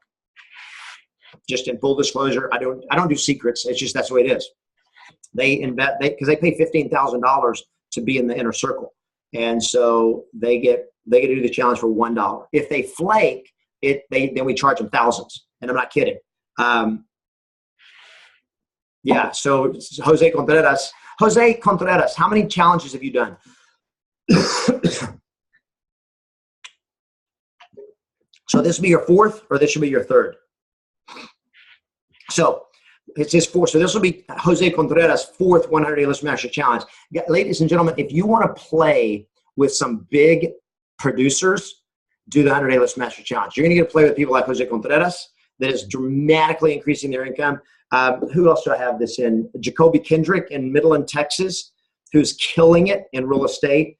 Just in full disclosure, I don't do secrets. It's just that's the way it is. They invest because they pay $15,000 to be in the Inner Circle, and so they get to do the challenge for $1. If they flake, then we charge them thousands, and I'm not kidding. Yeah. So Jose Contreras, how many challenges have you done? So this will be your 4th, or this should be your 3rd. So it's his 4th. So this will be Jose Contreras' 4th 100-Day List Master Challenge. Ladies and gentlemen, if you want to play with some big producers, do the 100-Day List Master Challenge. You're going to get to play with people like Jose Contreras that is dramatically increasing their income. Who else do I have this in? Jacoby Kendrick in Midland, Texas, who's killing it in real estate.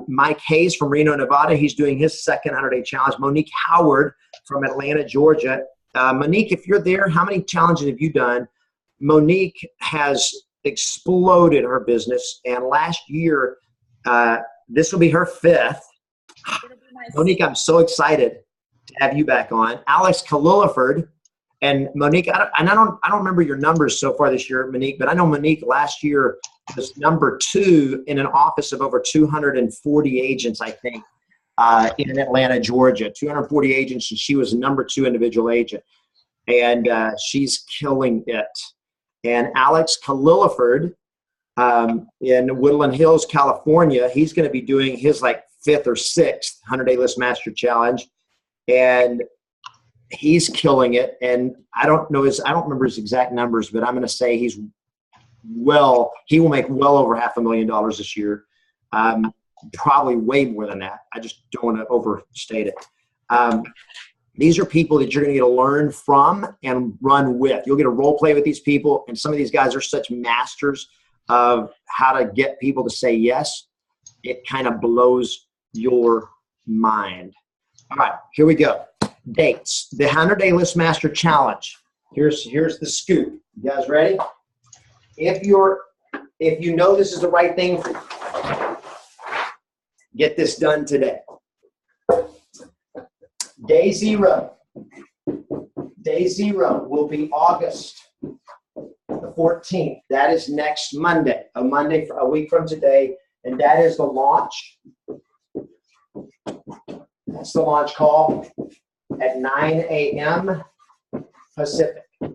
Mike Hayes from Reno, Nevada. He's doing his 2nd 100-Day Challenge. Monique Howard from Atlanta, Georgia. Monique, if you're there, how many challenges have you done? Monique has exploded her business, and last year, this will be her 5th. Monique, I'm so excited to have you back on. Alex Kaliliford and Monique, I don't remember your numbers so far this year, Monique, but I know Monique last year was number 2 in an office of over 240 agents, I think, in Atlanta, Georgia. 240 agents, and she was number 2 individual agent. And she's killing it. And Alex Kaliliford in Woodland Hills, California, he's going to be doing his 5th or 6th 100-Day List Master Challenge. And he's killing it. And I don't remember his exact numbers, but I'm going to say he will make well over $500,000 this year. Probably way more than that. I just don't want to overstate it. These are people that you're going to get to learn from and run with. You'll get a role play with these people. And some of these guys are such masters of how to get people to say yes. It kind of blows your mind. All right, here we go. Dates. The 100-Day List Master Challenge. Here's the scoop. You guys ready? If you know this is the right thing for you, get this done today. Day 0. Day 0 will be August the 14th. That is next Monday. A week from today. And that is the launch. That's the launch call at 9 a.m. Pacific. 9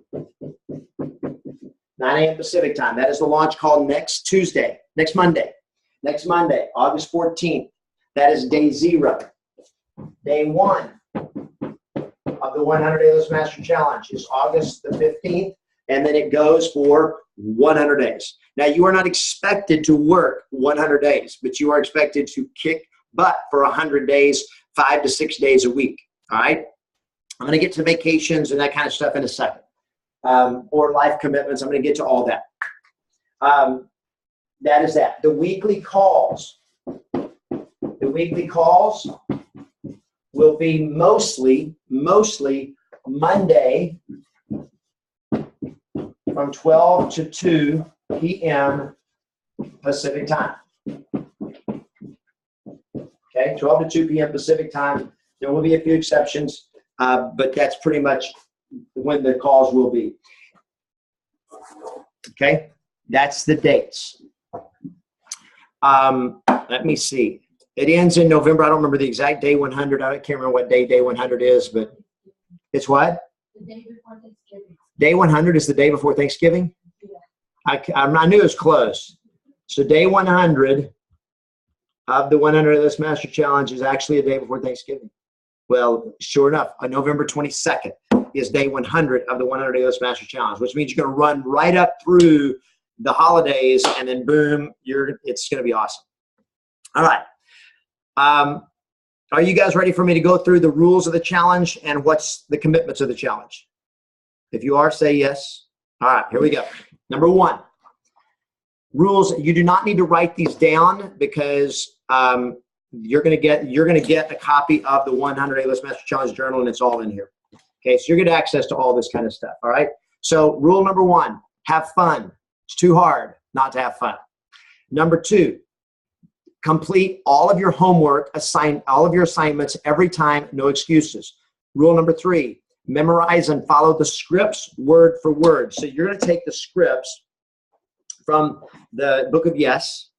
a.m. Pacific time. That is the launch call next Monday, August 14th. That is day 0. Day 1 of the 100-Day List Master Challenge is August the 15th, and then it goes for 100 days. Now, you are not expected to work 100 days, but you are expected to kick butt for 100 days, 5 to 6 days a week. All right? I'm going to get to vacations and that kind of stuff in a second, or life commitments. I'm going to get to all that. That is that. The weekly calls will be mostly Monday from 12 to 2 p.m. Pacific time. Okay, 12 to 2 p.m. Pacific time. There will be a few exceptions, but that's pretty much when the calls will be. Okay, that's the dates. Let me see. It ends in November. I don't remember the exact day 100. I can't remember what day 100 is, but it's what? The day before Thanksgiving. Day 100 is the day before Thanksgiving? Yeah. I knew it was close. So day 100 of the 100 List Master Challenge is actually a day before Thanksgiving. Well, sure enough, on November 22nd is day 100 of the 100 List Master Challenge, which means you're going to run right up through the holidays, and then boom, it's going to be awesome. All right. Are you guys ready for me to go through the rules of the challenge and what's the commitments of the challenge? If you are, say yes. All right, here we go. Number 1, rules. You do not need to write these down because you're going to get a copy of the 100 A-List Master Challenge journal, and it's all in here. Okay, so you're going to get access to all this kind of stuff. All right. So rule number 1: have fun. It's too hard not to have fun. Number 2: complete all of your homework, assign all of your assignments every time, no excuses. Rule number 3: memorize and follow the scripts word for word. So you're going to take the scripts from the Book of Yes,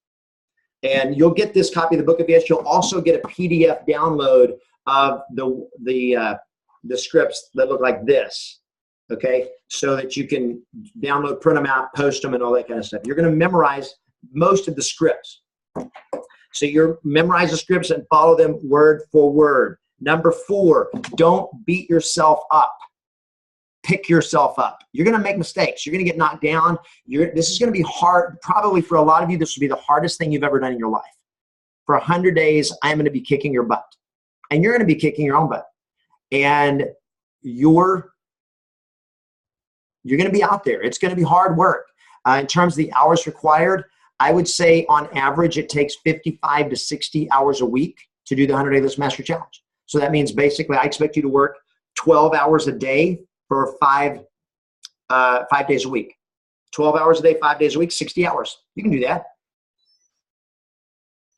and you'll get this copy of the Book of Yes. You'll also get a PDF download of the scripts that look like this. Okay, so that you can download, print them out, post them, and all that kind of stuff. You're going to memorize most of the scripts. So you're memorize the scripts and follow them word for word. Number 4, don't beat yourself up. Pick yourself up. You're going to make mistakes. You're going to get knocked down. This is going to be hard. Probably for a lot of you, this will be the hardest thing you've ever done in your life. For 100 days, I'm going to be kicking your butt. And you're going to be kicking your own butt. And you're going to be out there. It's going to be hard work. In terms of the hours required, I would say on average it takes 55 to 60 hours a week to do the 100 A-List Master Challenge. So that means basically I expect you to work 12 hours a day for 5 days a week. 12 hours a day, 5 days a week, 60 hours. You can do that.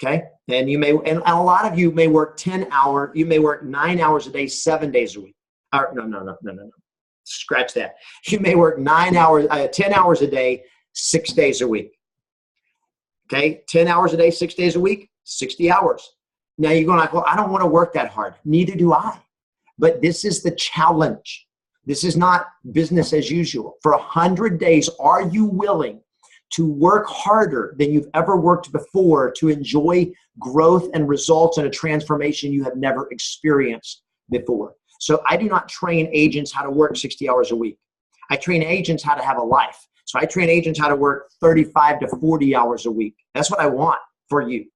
Okay? And a lot of you may work 10 hours, you may work 9 hours a day, 7 days a week. No. Scratch that. You may work 10 hours a day, 6 days a week. Okay, 10 hours a day, 6 days a week, 60 hours. Now you're going like, well, I don't want to work that hard. Neither do I. But this is the challenge. This is not business as usual. For 100 days, are you willing to work harder than you've ever worked before to enjoy growth and results and a transformation you have never experienced before? So I do not train agents how to work 60 hours a week. I train agents how to have a life. So I train agents how to work 35 to 40 hours a week. That's what I want for you.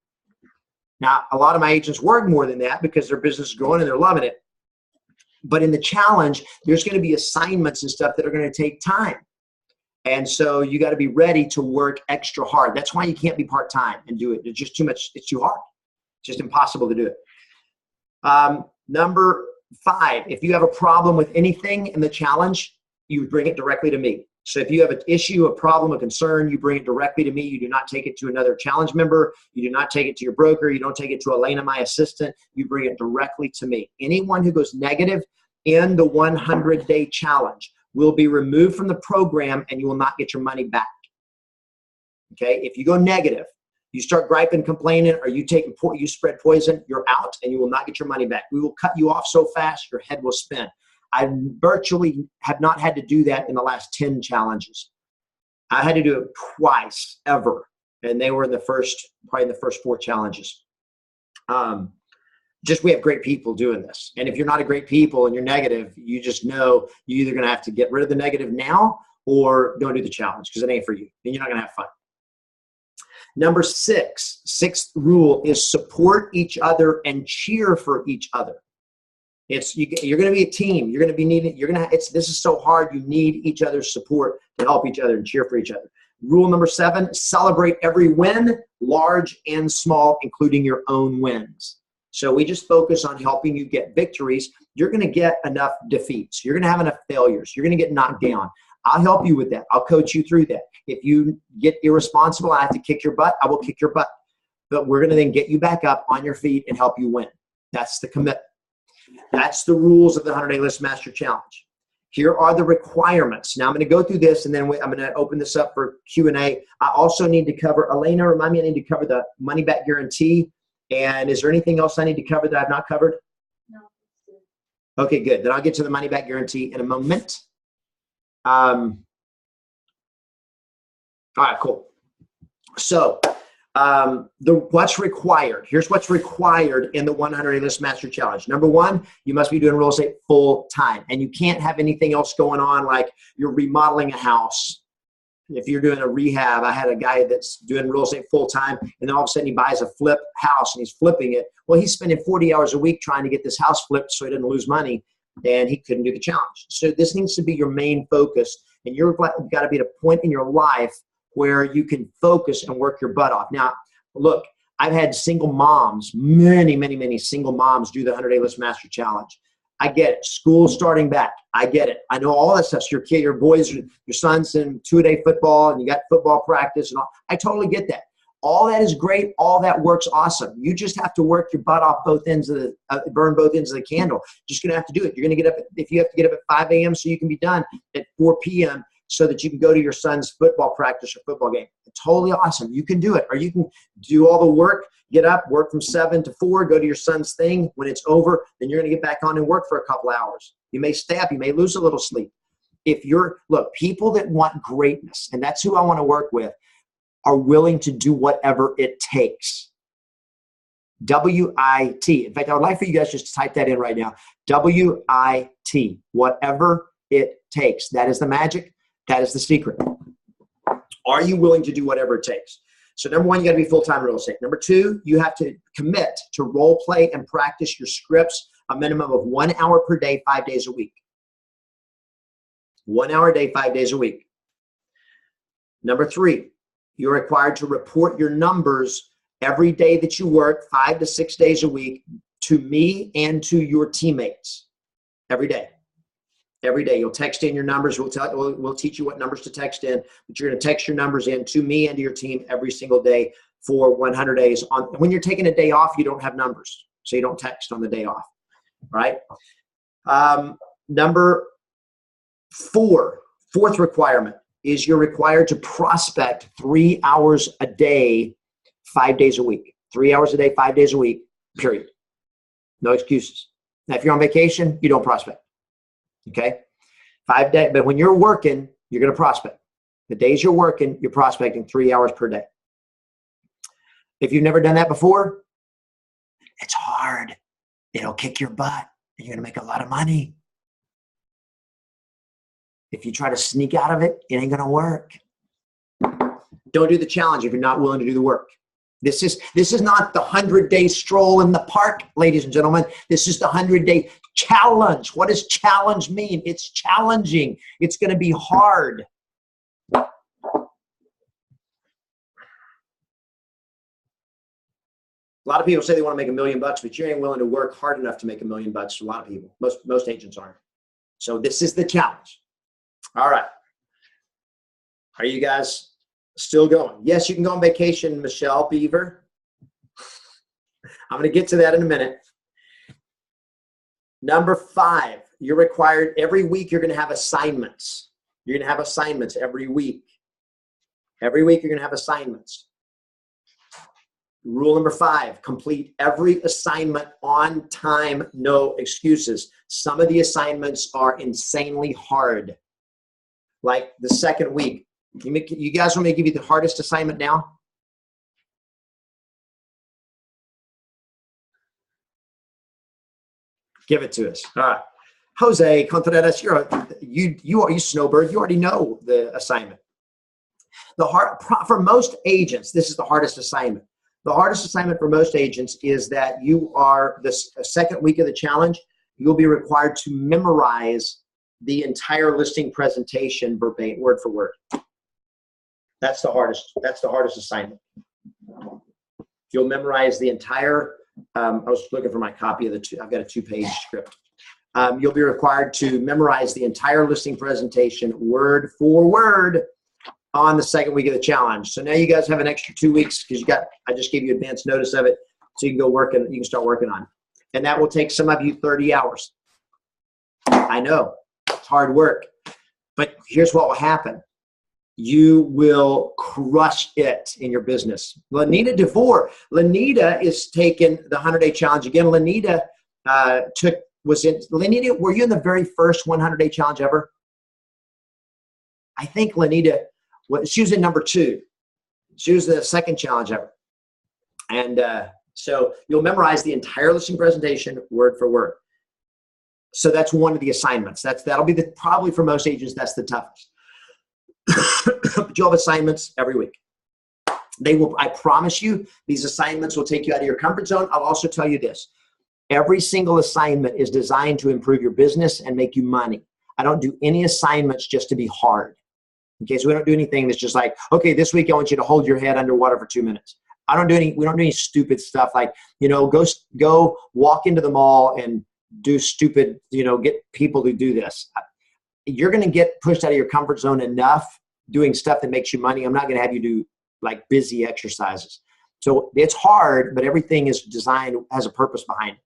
Now, a lot of my agents work more than that because their business is growing and they're loving it. But in the challenge, there's going to be assignments and stuff that are going to take time. And so you got to be ready to work extra hard. That's why you can't be part-time and do it. It's just too much. It's too hard. It's just impossible to do it. Number 5, if you have a problem with anything in the challenge, you bring it directly to me. So if you have an issue, a problem, a concern, you bring it directly to me. You do not take it to another challenge member. You do not take it to your broker. You don't take it to Elena, my assistant. You bring it directly to me. Anyone who goes negative in the 100-day challenge will be removed from the program and you will not get your money back. Okay? If you go negative, you start griping, complaining, or you spread poison, you're out and you will not get your money back. We will cut you off so fast your head will spin. I virtually have not had to do that in the last 10 challenges. I had to do it twice ever, and they were probably in the first 4 challenges. We have great people doing this. And if you're not a great people and you're negative, you just know you're either going to have to get rid of the negative now or don't do the challenge because it ain't for you and you're not going to have fun. Number sixth rule is support each other and cheer for each other. You're going to be a team. You're going to be needing. This is so hard. You need each other's support to help each other and cheer for each other. Rule number 7: celebrate every win, large and small, including your own wins. So we just focus on helping you get victories. You're going to get enough defeats. You're going to have enough failures. You're going to get knocked down. I'll help you with that. I'll coach you through that. If you get irresponsible, I have to kick your butt, I will kick your butt. But we're going to then get you back up on your feet and help you win. That's the commitment. That's the rules of the 100-Day List Master Challenge. Here are the requirements. Now I'm going to go through this and then I'm going to open this up for Q&A. I also need to cover, Elena, remind me, I need to cover the money back guarantee. And is there anything else I need to cover that I've not covered? No. Okay, good. Then I'll get to the money back guarantee in a moment. All right, cool. So what's required. Here's what's required in the 100-Day List Master Challenge. Number 1, you must be doing real estate full time. And you can't have anything else going on like you're remodeling a house. If you're doing a rehab, I had a guy that's doing real estate full time, and then all of a sudden he buys a flip house and he's flipping it. Well, he's spending 40 hours a week trying to get this house flipped so he doesn't lose money, and he couldn't do the challenge. So this needs to be your main focus, and you've got to be at a point in your life where you can focus and work your butt off. Now, look, I've had single moms, many single moms do the 100-Day List Master Challenge. I get it. School starting back. I get it. I know all that stuff. So your kid, your boys, your son's in 2-a-day football and you got football practice and all. I totally get that. All that is great. All that works awesome. You just have to work your butt off both ends of the, burn both ends of the candle. Just going to have to do it. You're going to get up, if you have to get up at 5 a.m. so you can be done at 4 p.m. so that you can go to your son's football practice or football game. It's totally awesome. You can do it. Or you can do all the work, get up, work from 7 to 4, go to your son's thing. When it's over, then you're going to get back on and work for a couple hours. You may stay up. You may lose a little sleep. Look, people that want greatness, and that's who I want to work with, are willing to do whatever it takes. W-I-T. In fact, I would like for you guys just to type that in right now. W-I-T. Whatever it takes. That is the magic. That is the secret. Are you willing to do whatever it takes? So number 1, you got to be full-time real estate. Number 2, you have to commit to role play and practice your scripts a minimum of 1 hour per day, 5 days a week. 1 hour a day, 5 days a week. Number 3, you're required to report your numbers every day that you work, 5 to 6 days a week, to me and to your teammates every day. Every day, you'll text in your numbers. We'll teach you what numbers to text in, but you're going to text your numbers in to me and to your team every single day for 100 days. When you're taking a day off, you don't have numbers, so you don't text on the day off, right? Number 4, fourth requirement is you're required to prospect 3 hours a day, 5 days a week. 3 hours a day, 5 days a week, period. No excuses. Now, if you're on vacation, you don't prospect. Okay, 5 days, but when you're working, you're going to prospect. The days you're working, you're prospecting 3 hours per day. If you've never done that before, it's hard. It'll kick your butt. You're going to make a lot of money. If you try to sneak out of it, it ain't going to work. Don't do the challenge if you're not willing to do the work. This is not the 100-day stroll in the park, ladies and gentlemen. This is the 100-day challenge. What does challenge mean? It's challenging. It's going to be hard. A lot of people say they want to make $1 million, but you ain't willing to work hard enough to make $1 million. A lot of people, most agents aren't. So this is the challenge. All right. Are you guys still going? Yes, you can go on vacation, Michelle Beaver. I'm going to get to that in a minute. Number 5, you're required every week you're going to have assignments. You're going to have assignments every week. Every week you're going to have assignments. Rule number 5, complete every assignment on time, no excuses. Some of the assignments are insanely hard. Like the second week. You guys want me to give you the hardest assignment now? Give it to us. All right. Jose Contreras, you snowbird. You already know the assignment. For most agents, this is the hardest assignment. The hardest assignment for most agents is that you are the second week of the challenge. You'll be required to memorize the entire listing presentation verbatim, word for word. That's the hardest. That's the hardest assignment. You'll memorize the entire. I was looking for my copy of I've got a 2-page script. You'll be required to memorize the entire listing presentation word for word on the second week of the challenge. So now you guys have an extra 2 weeks because I just gave you advance notice of it, so you can go work and you can start working on it. And that will take some of you 30 hours. I know it's hard work, but here's what will happen. You will crush it in your business. Lanita DeVore. Lanita is taking the 100-day challenge again. Lanita Lanita, were you in the very first 100-day challenge ever? I think Lanita, she was in number 2. She was the second challenge ever. And so you'll memorize the entire listing presentation word for word. So that's one of the assignments. That'll be probably for most agents, that's the toughest. But you'll have assignments every week. I promise you, these assignments will take you out of your comfort zone. I'll also tell you this. Every single assignment is designed to improve your business and make you money. I don't do any assignments just to be hard. Okay, so we don't do anything that's just like, okay, this week I want you to hold your head underwater for 2 minutes. We don't do any stupid stuff like, go walk into the mall and do stupid, get people to do this. You're going to get pushed out of your comfort zone enough doing stuff that makes you money. I'm not going to have you do like busy exercises. So it's hard, but everything is designed, has a purpose behind it.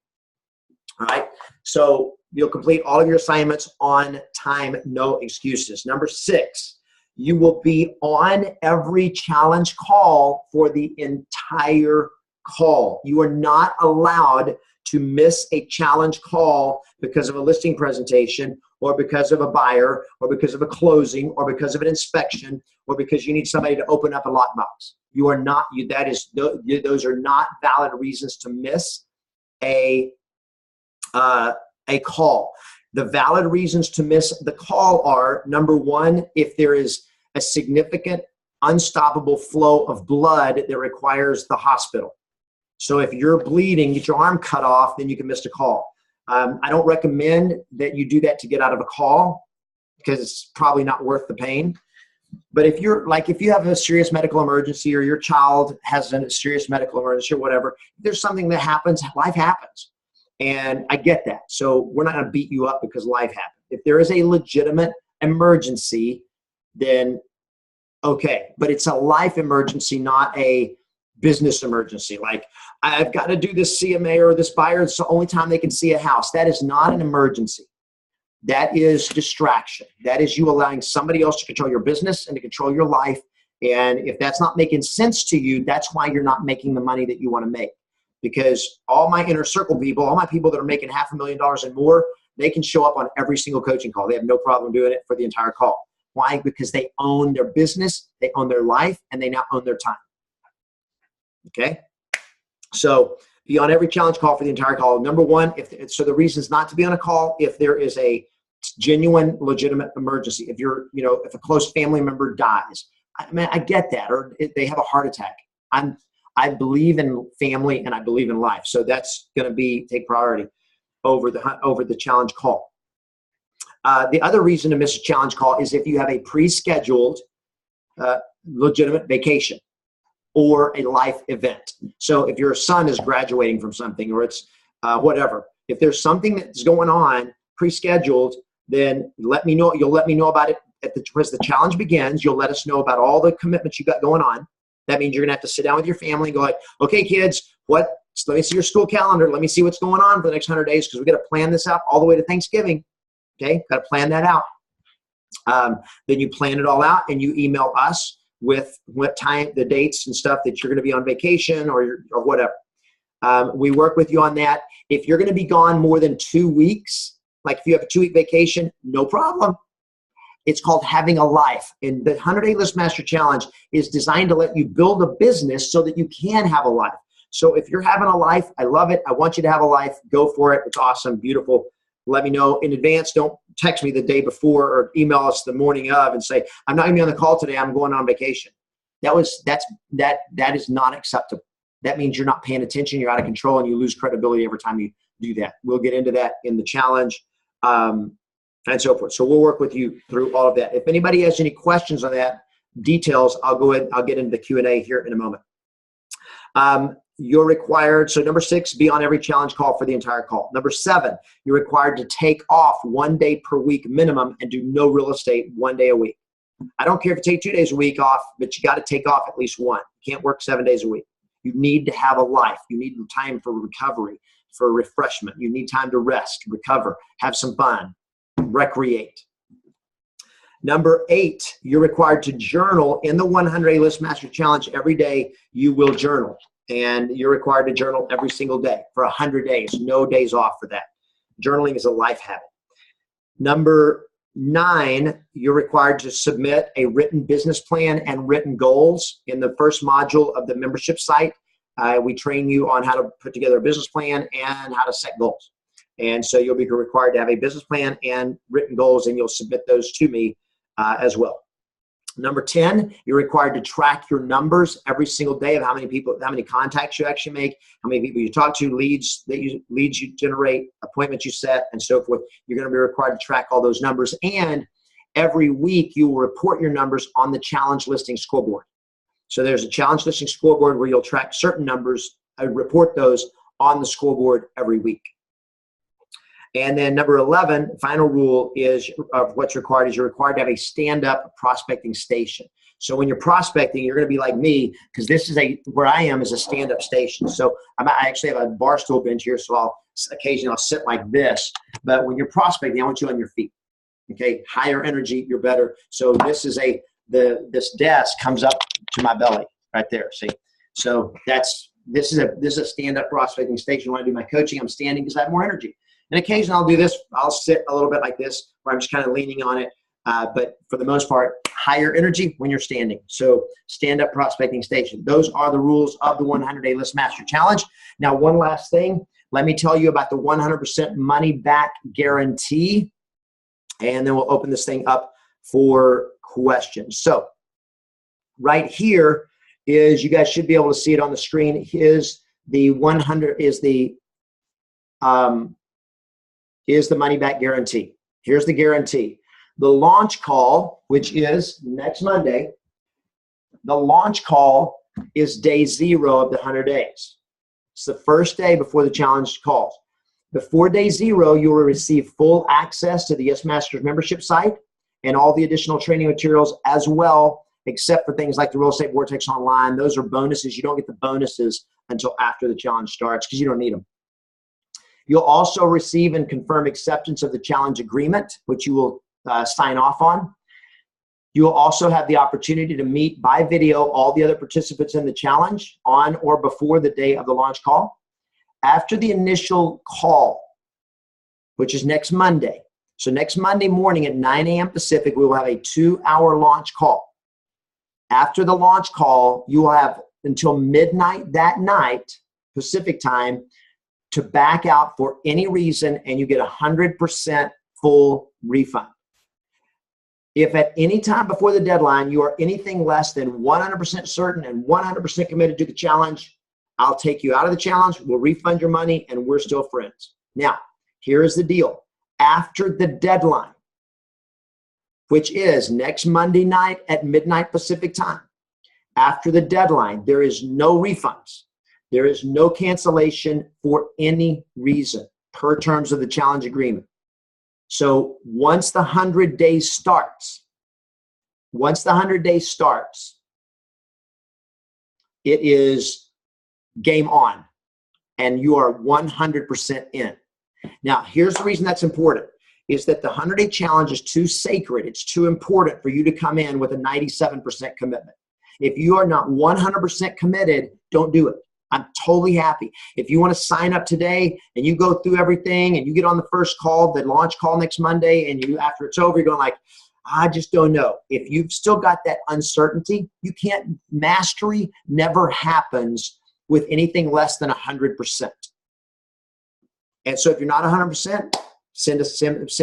All right. So you'll complete all of your assignments on time, no excuses. Number 6, you will be on every challenge call for the entire call. You are not allowed to miss a challenge call because of a listing presentation or because of a buyer or because of a closing or because of an inspection or because you need somebody to open up a lockbox. You are not, those are not valid reasons to miss a call. The valid reasons to miss the call are, number 1, if there is a significant unstoppable flow of blood that requires the hospital. So if you're bleeding, get your arm cut off, then you can miss a call. I don't recommend that you do that to get out of a call because it's probably not worth the pain. But if you have a serious medical emergency or your child has a serious medical emergency or whatever, if there's something that happens, life happens. And I get that. So we're not going to beat you up because life happened. If there is a legitimate emergency, then okay. But it's a life emergency, not a business emergency. Like, I've got to do this CMA or this buyer. It's the only time they can see a house. That is not an emergency. That is distraction. That is you allowing somebody else to control your business and to control your life. And if that's not making sense to you, that's why you're not making the money that you want to make. Because all my inner circle people, all my people that are making $500,000 and more, they can show up on every single coaching call. They have no problem doing it for the entire call. Why? Because they own their business, they own their life, and they now own their time. Okay? So be on every challenge call for the entire call. Number 1, so the reasons not to be on a call, if there is a genuine, legitimate emergency. If if a close family member dies, I get that, or if they have a heart attack. I believe in family and I believe in life. So that's going to take priority over the challenge call. The other reason to miss a challenge call is if you have a pre-scheduled legitimate vacation or a life event. So if your son is graduating from something or it's whatever, if there's something that's going on pre-scheduled, then let me know. You'll let me know about it as the challenge begins. You'll let us know about all the commitments you got going on. That means you're going to have to sit down with your family and go like, okay, kids, let me see your school calendar. Let me see what's going on for the next 100 days because we got to plan this out all the way to Thanksgiving. Okay, got to plan that out. Then you plan it all out and you email us with what time, the dates and stuff that you're going to be on vacation or whatever. We work with you on that. If you're going to be gone more than 2 weeks, like if you have a 2-week vacation, no problem. It's called having a life. And the 100-Day List Master Challenge is designed to let you build a business so that you can have a life. So if you're having a life, I love it. I want you to have a life. Go for it. It's awesome, beautiful. let me know in advance. Don't text me the day before or email us the morning of and say, I'm not going to be on the call today. I'm going on vacation. That is not acceptable. That means you're not paying attention. You're out of control, and you lose credibility every time you do that. We'll get into that in the challenge and so forth. So we'll work with you through all of that. If anybody has any questions on that, details, I'll go ahead. I'll get into the Q&A here in a moment. You're required, so number 6, be on every challenge call for the entire call. Number 7, you're required to take off 1 day per week minimum and do no real estate 1 day a week. I don't care if you take 2 days a week off, but you got to take off at least 1. You can't work 7 days a week. You need to have a life. You need time for recovery, for refreshment. You need time to rest, recover, have some fun, recreate. Number 8, you're required to journal in the 100-Day List Master Challenge. Every day you will journal, and you're required to journal every single day for 100 days. No days off for that. Journaling is a life habit. Number 9, you're required to submit a written business plan and written goals. In the first module of the membership site, we train you on how to put together a business plan and how to set goals. And so you'll be required to have a business plan and written goals, and you'll submit those to me as well. Number 10, you're required to track your numbers every single day of how many people, how many contacts you actually make, how many people you talk to, leads you generate, appointments you set, and so forth. You're going to be required to track all those numbers. And every week you will report your numbers on the challenge listing scoreboard. So there's a challenge listing scoreboard where you'll track certain numbers and report those on the scoreboard every week. And then number 11, final rule is of what's required is you're required to have a stand-up prospecting station. So when you're prospecting, you're going to be like me, because this is where I am is a stand-up station. So I actually have a bar stool bench here, so occasionally I'll sit like this. But when you're prospecting, I want you on your feet. Okay, higher energy, you're better. So this is this desk comes up to my belly right there. See, so this is a stand-up prospecting station. When I do my coaching, I'm standing because I have more energy. And occasionally I'll do this. I'll sit a little bit like this where I'm just kind of leaning on it. But for the most part, higher energy when you're standing. So stand-up prospecting station. Those are the rules of the 100-Day List Master Challenge. Now, one last thing. Let me tell you about the 100% money back guarantee. And then we'll open this thing up for questions. So right here is, you guys should be able to see it on the screen, is the money back guarantee. Here's the guarantee. The launch call, which is next Monday, the launch call is day 0 of the 100 days. It's the first day before the challenge calls. Before day 0, you will receive full access to the Yes Masters membership site and all the additional training materials as well, except for things like the Real Estate Vortex Online. Those are bonuses. You don't get the bonuses until after the challenge starts because you don't need them. You'll also receive and confirm acceptance of the challenge agreement, which you will sign off on. You will also have the opportunity to meet by video all the other participants in the challenge on or before the day of the launch call. After the initial call, which is next Monday, so next Monday morning at 9 a.m. Pacific, we will have a 2-hour launch call. After the launch call, you will have until midnight that night, Pacific time, to back out for any reason, and you get 100% full refund. If at any time before the deadline you are anything less than 100% certain and 100% committed to the challenge, I'll take you out of the challenge, we'll refund your money, and we're still friends. Now, here is the deal. After the deadline, which is next Monday night at midnight Pacific time, after the deadline, there is no refunds. There is no cancellation for any reason per terms of the challenge agreement. So once the 100 days starts, it is game on and you are 100% in. Now, here's the reason that's important, is that the 100-day challenge is too sacred. It's too important for you to come in with a 97% commitment. If you are not 100% committed, don't do it. I'm totally happy. If you want to sign up today and you go through everything and you get on the first call, the launch call next Monday, and you, after it's over, you're going like, I just don't know. If you've still got that uncertainty, you can't, mastery never happens with anything less than 100%. And so if you're not 100%, send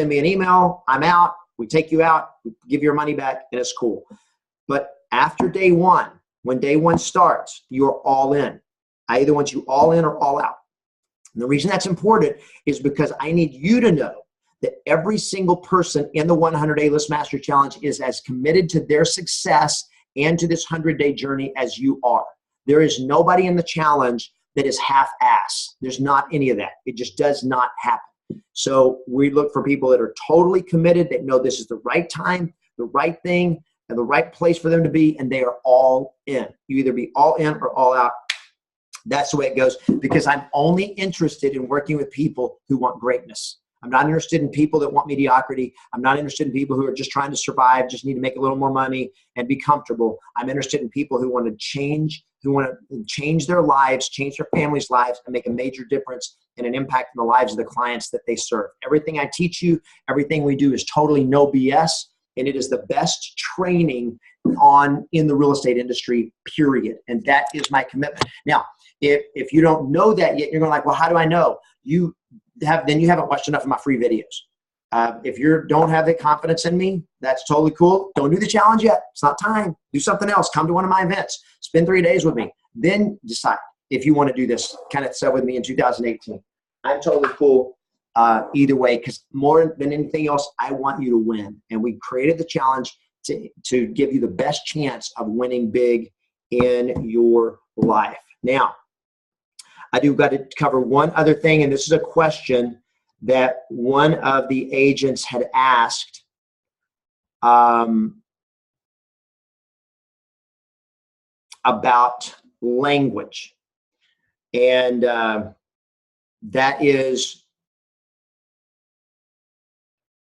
me an email. I'm out. We take you out. We give your money back, and it's cool. But after day one, when day one starts, you're all in. I either want you all in or all out. And the reason that's important is because I need you to know that every single person in the 100-Day List Master Challenge is as committed to their success and to this 100-day journey as you are. There is nobody in the challenge that is half-ass. There's not any of that. It just does not happen. So we look for people that are totally committed, that know this is the right time, the right thing, and the right place for them to be, and they are all in. You either be all in or all out. That's the way it goes, because I'm only interested in working with people who want greatness. I'm not interested in people that want mediocrity. I'm not interested in people who are just trying to survive, just need to make a little more money and be comfortable. I'm interested in people who want to change their lives, change their families' lives, and make a major difference and an impact in the lives of the clients that they serve. Everything I teach you, everything we do is totally no BS, and it is the best training in the real estate industry, period. And that is my commitment. Now, if you don't know that yet, you're going like, well, how do I know? Then you haven't watched enough of my free videos. If you don't have the confidence in me, that's totally cool. Don't do the challenge yet. It's not time. Do something else. Come to one of my events. Spend 3 days with me. Then decide if you want to do this kind of stuff with me in 2018. I'm totally cool either way, because more than anything else, I want you to win. And we created the challenge to give you the best chance of winning big in your life. Now, I do got to cover one other thing, and this is a question that one of the agents had asked. About language. And that is,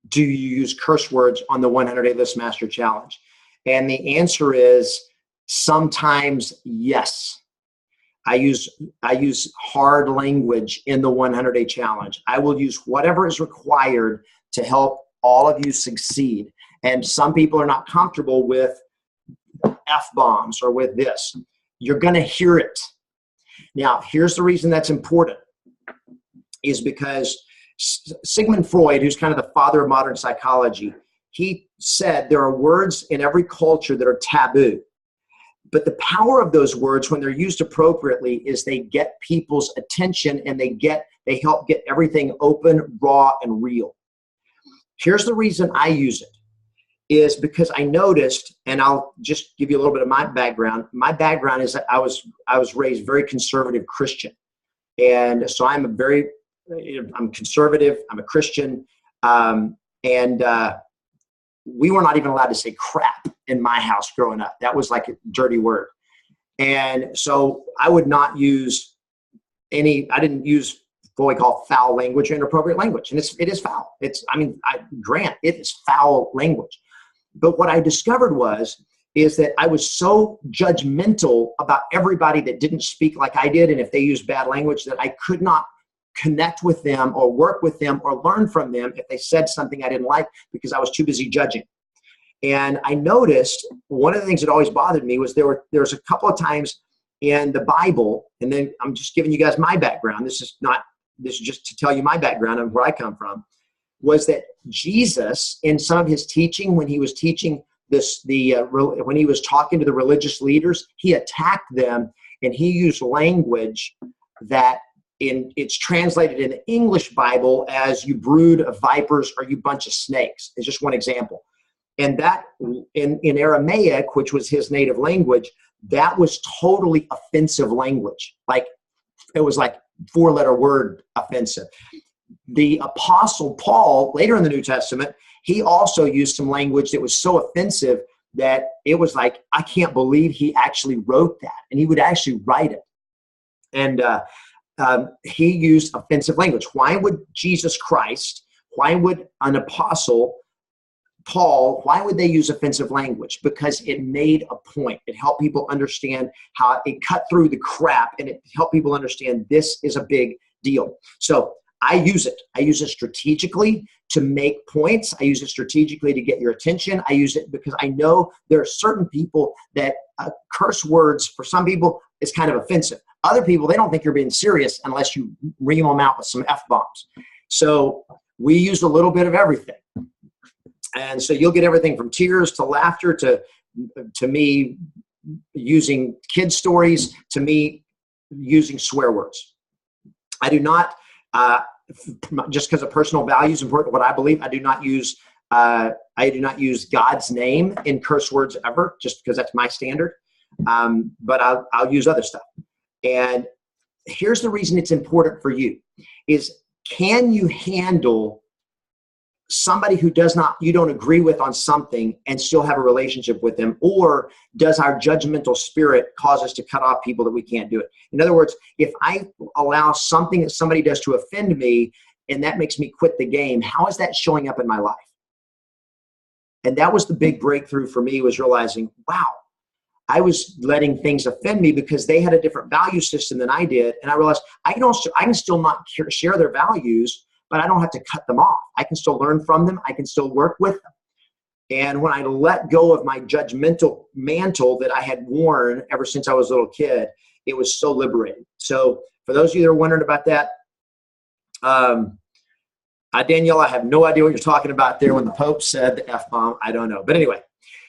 do you use curse words on the 100-Day List Master Challenge? And the answer is sometimes yes. I use hard language in the 100-Day Challenge. I will use whatever is required to help all of you succeed. And some people are not comfortable with F-bombs or with this. You're going to hear it. Now, here's the reason that's important, is because Sigmund Freud, who's kind of the father of modern psychology, he said there are words in every culture that are taboo. But the power of those words, when they're used appropriately, is they get people's attention, and they help get everything open, raw, and real. Here's the reason I use it, is because I noticed, and I'll just give you a little bit of my background. My background is that I was raised very conservative Christian. And so I'm conservative, I'm a Christian, and we were not even allowed to say crap in my house growing up. That was like a dirty word. And so I would not use I didn't use what we call foul language or inappropriate language. And it is foul. Grant, it is foul language. But what I discovered is that I was so judgmental about everybody that didn't speak like I did, and if they used bad language, that I could not connect with them or work with them or learn from them if they said something I didn't like, because I was too busy judging. And I noticed one of the things that always bothered me was there's a couple of times in the Bible, and then I'm just giving you guys my background. This is just to tell you my background and where I come from, was that Jesus, in some of his teaching, when he was teaching when he was talking to the religious leaders, he attacked them, and he used language that it's translated in the English Bible as "you brood of vipers" or "you bunch of snakes." It's just one example. And that in Aramaic, which was his native language, that was totally offensive language. Like, it was like 4-letter word offensive. The Apostle Paul, later in the New Testament, he also used some language that was so offensive that it was like, I can't believe he actually wrote that. And he would actually write it. And he used offensive language. Why would Jesus Christ, why would an apostle, Paul, why would they use offensive language? Because it made a point. It helped people understand how it cut through the crap, and it helped people understand this is a big deal. So I use it. I use it strategically to make points. I use it strategically to get your attention. I use it because I know there are certain people that curse words, for some people, is kind of offensive. Other people, they don't think you're being serious unless you ream them out with some F-bombs. So we use a little bit of everything. And so you'll get everything from tears to laughter to me using kid stories, to me using swear words. I do not, just because of personal values, important what I believe, I do not use God's name in curse words ever, just because that's my standard. But I'll use other stuff. And here's the reason it's important for you is, can you handle somebody who you don't agree with on something and still have a relationship with them? Or does our judgmental spirit cause us to cut off people that we can't do it? In other words, if I allow something that somebody does to offend me and that makes me quit the game, how is that showing up in my life? And that was the big breakthrough for me, was realizing, wow, I was letting things offend me because they had a different value system than I did. And I realized I can still not share their values, but I don't have to cut them off. I can still learn from them. I can still work with them. And when I let go of my judgmental mantle that I had worn ever since I was a little kid, it was so liberating. So for those of you that are wondering about that, Danielle, I have no idea what you're talking about there when the Pope said the F-bomb. I don't know. But anyway,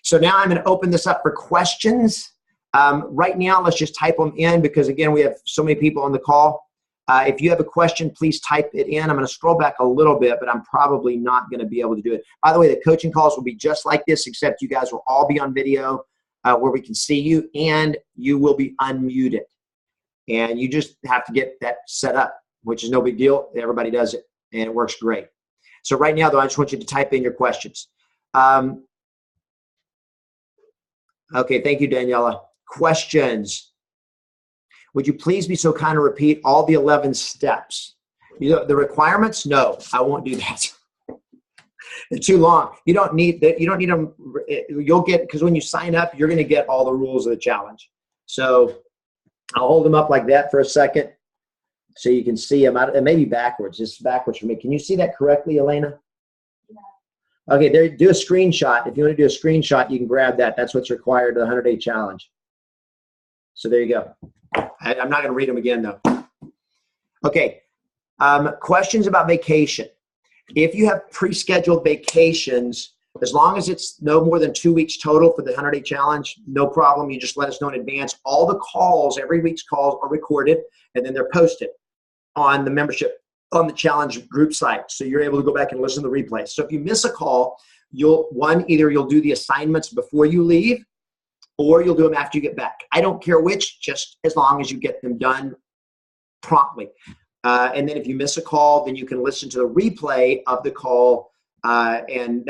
so now I'm going to open this up for questions. Right now, let's just type them in because, again, we have so many people on the call. If you have a question, please type it in. I'm going to scroll back a little bit, but I'm probably not going to be able to do it. By the way, the coaching calls will be just like this, except you guys will all be on video where we can see you, and you will be unmuted. And you just have to get that set up, which is no big deal. Everybody does it, and it works great. So right now, though, I just want you to type in your questions. Okay, thank you, Daniela. Questions. Would you please be so kind to repeat all the 11 steps? The requirements? No, I won't do that. It's too long. You don't need that. You don't need them. You'll get, because when you sign up, you're going to get all the rules of the challenge. So I'll hold them up like that for a second so you can see them. And maybe backwards. Just backwards for me. Can you see that correctly, Elena? Yeah. Okay, there. Do a screenshot. If you want to do a screenshot, you can grab that. That's what's required to the 100-day challenge. So there you go. I'm not going to read them again, though. Okay. Questions about vacation. If you have pre-scheduled vacations, as long as it's no more than 2 weeks total for the 100-day challenge, no problem. You just let us know in advance. All the calls, every week's calls are recorded, and then they're posted on the membership, on the challenge group site. So you're able to go back and listen to the replay. So if you miss a call, either you'll do the assignments before you leave, or you'll do them after you get back. I don't care which, just as long as you get them done promptly. And then if you miss a call, then you can listen to the replay of the call, and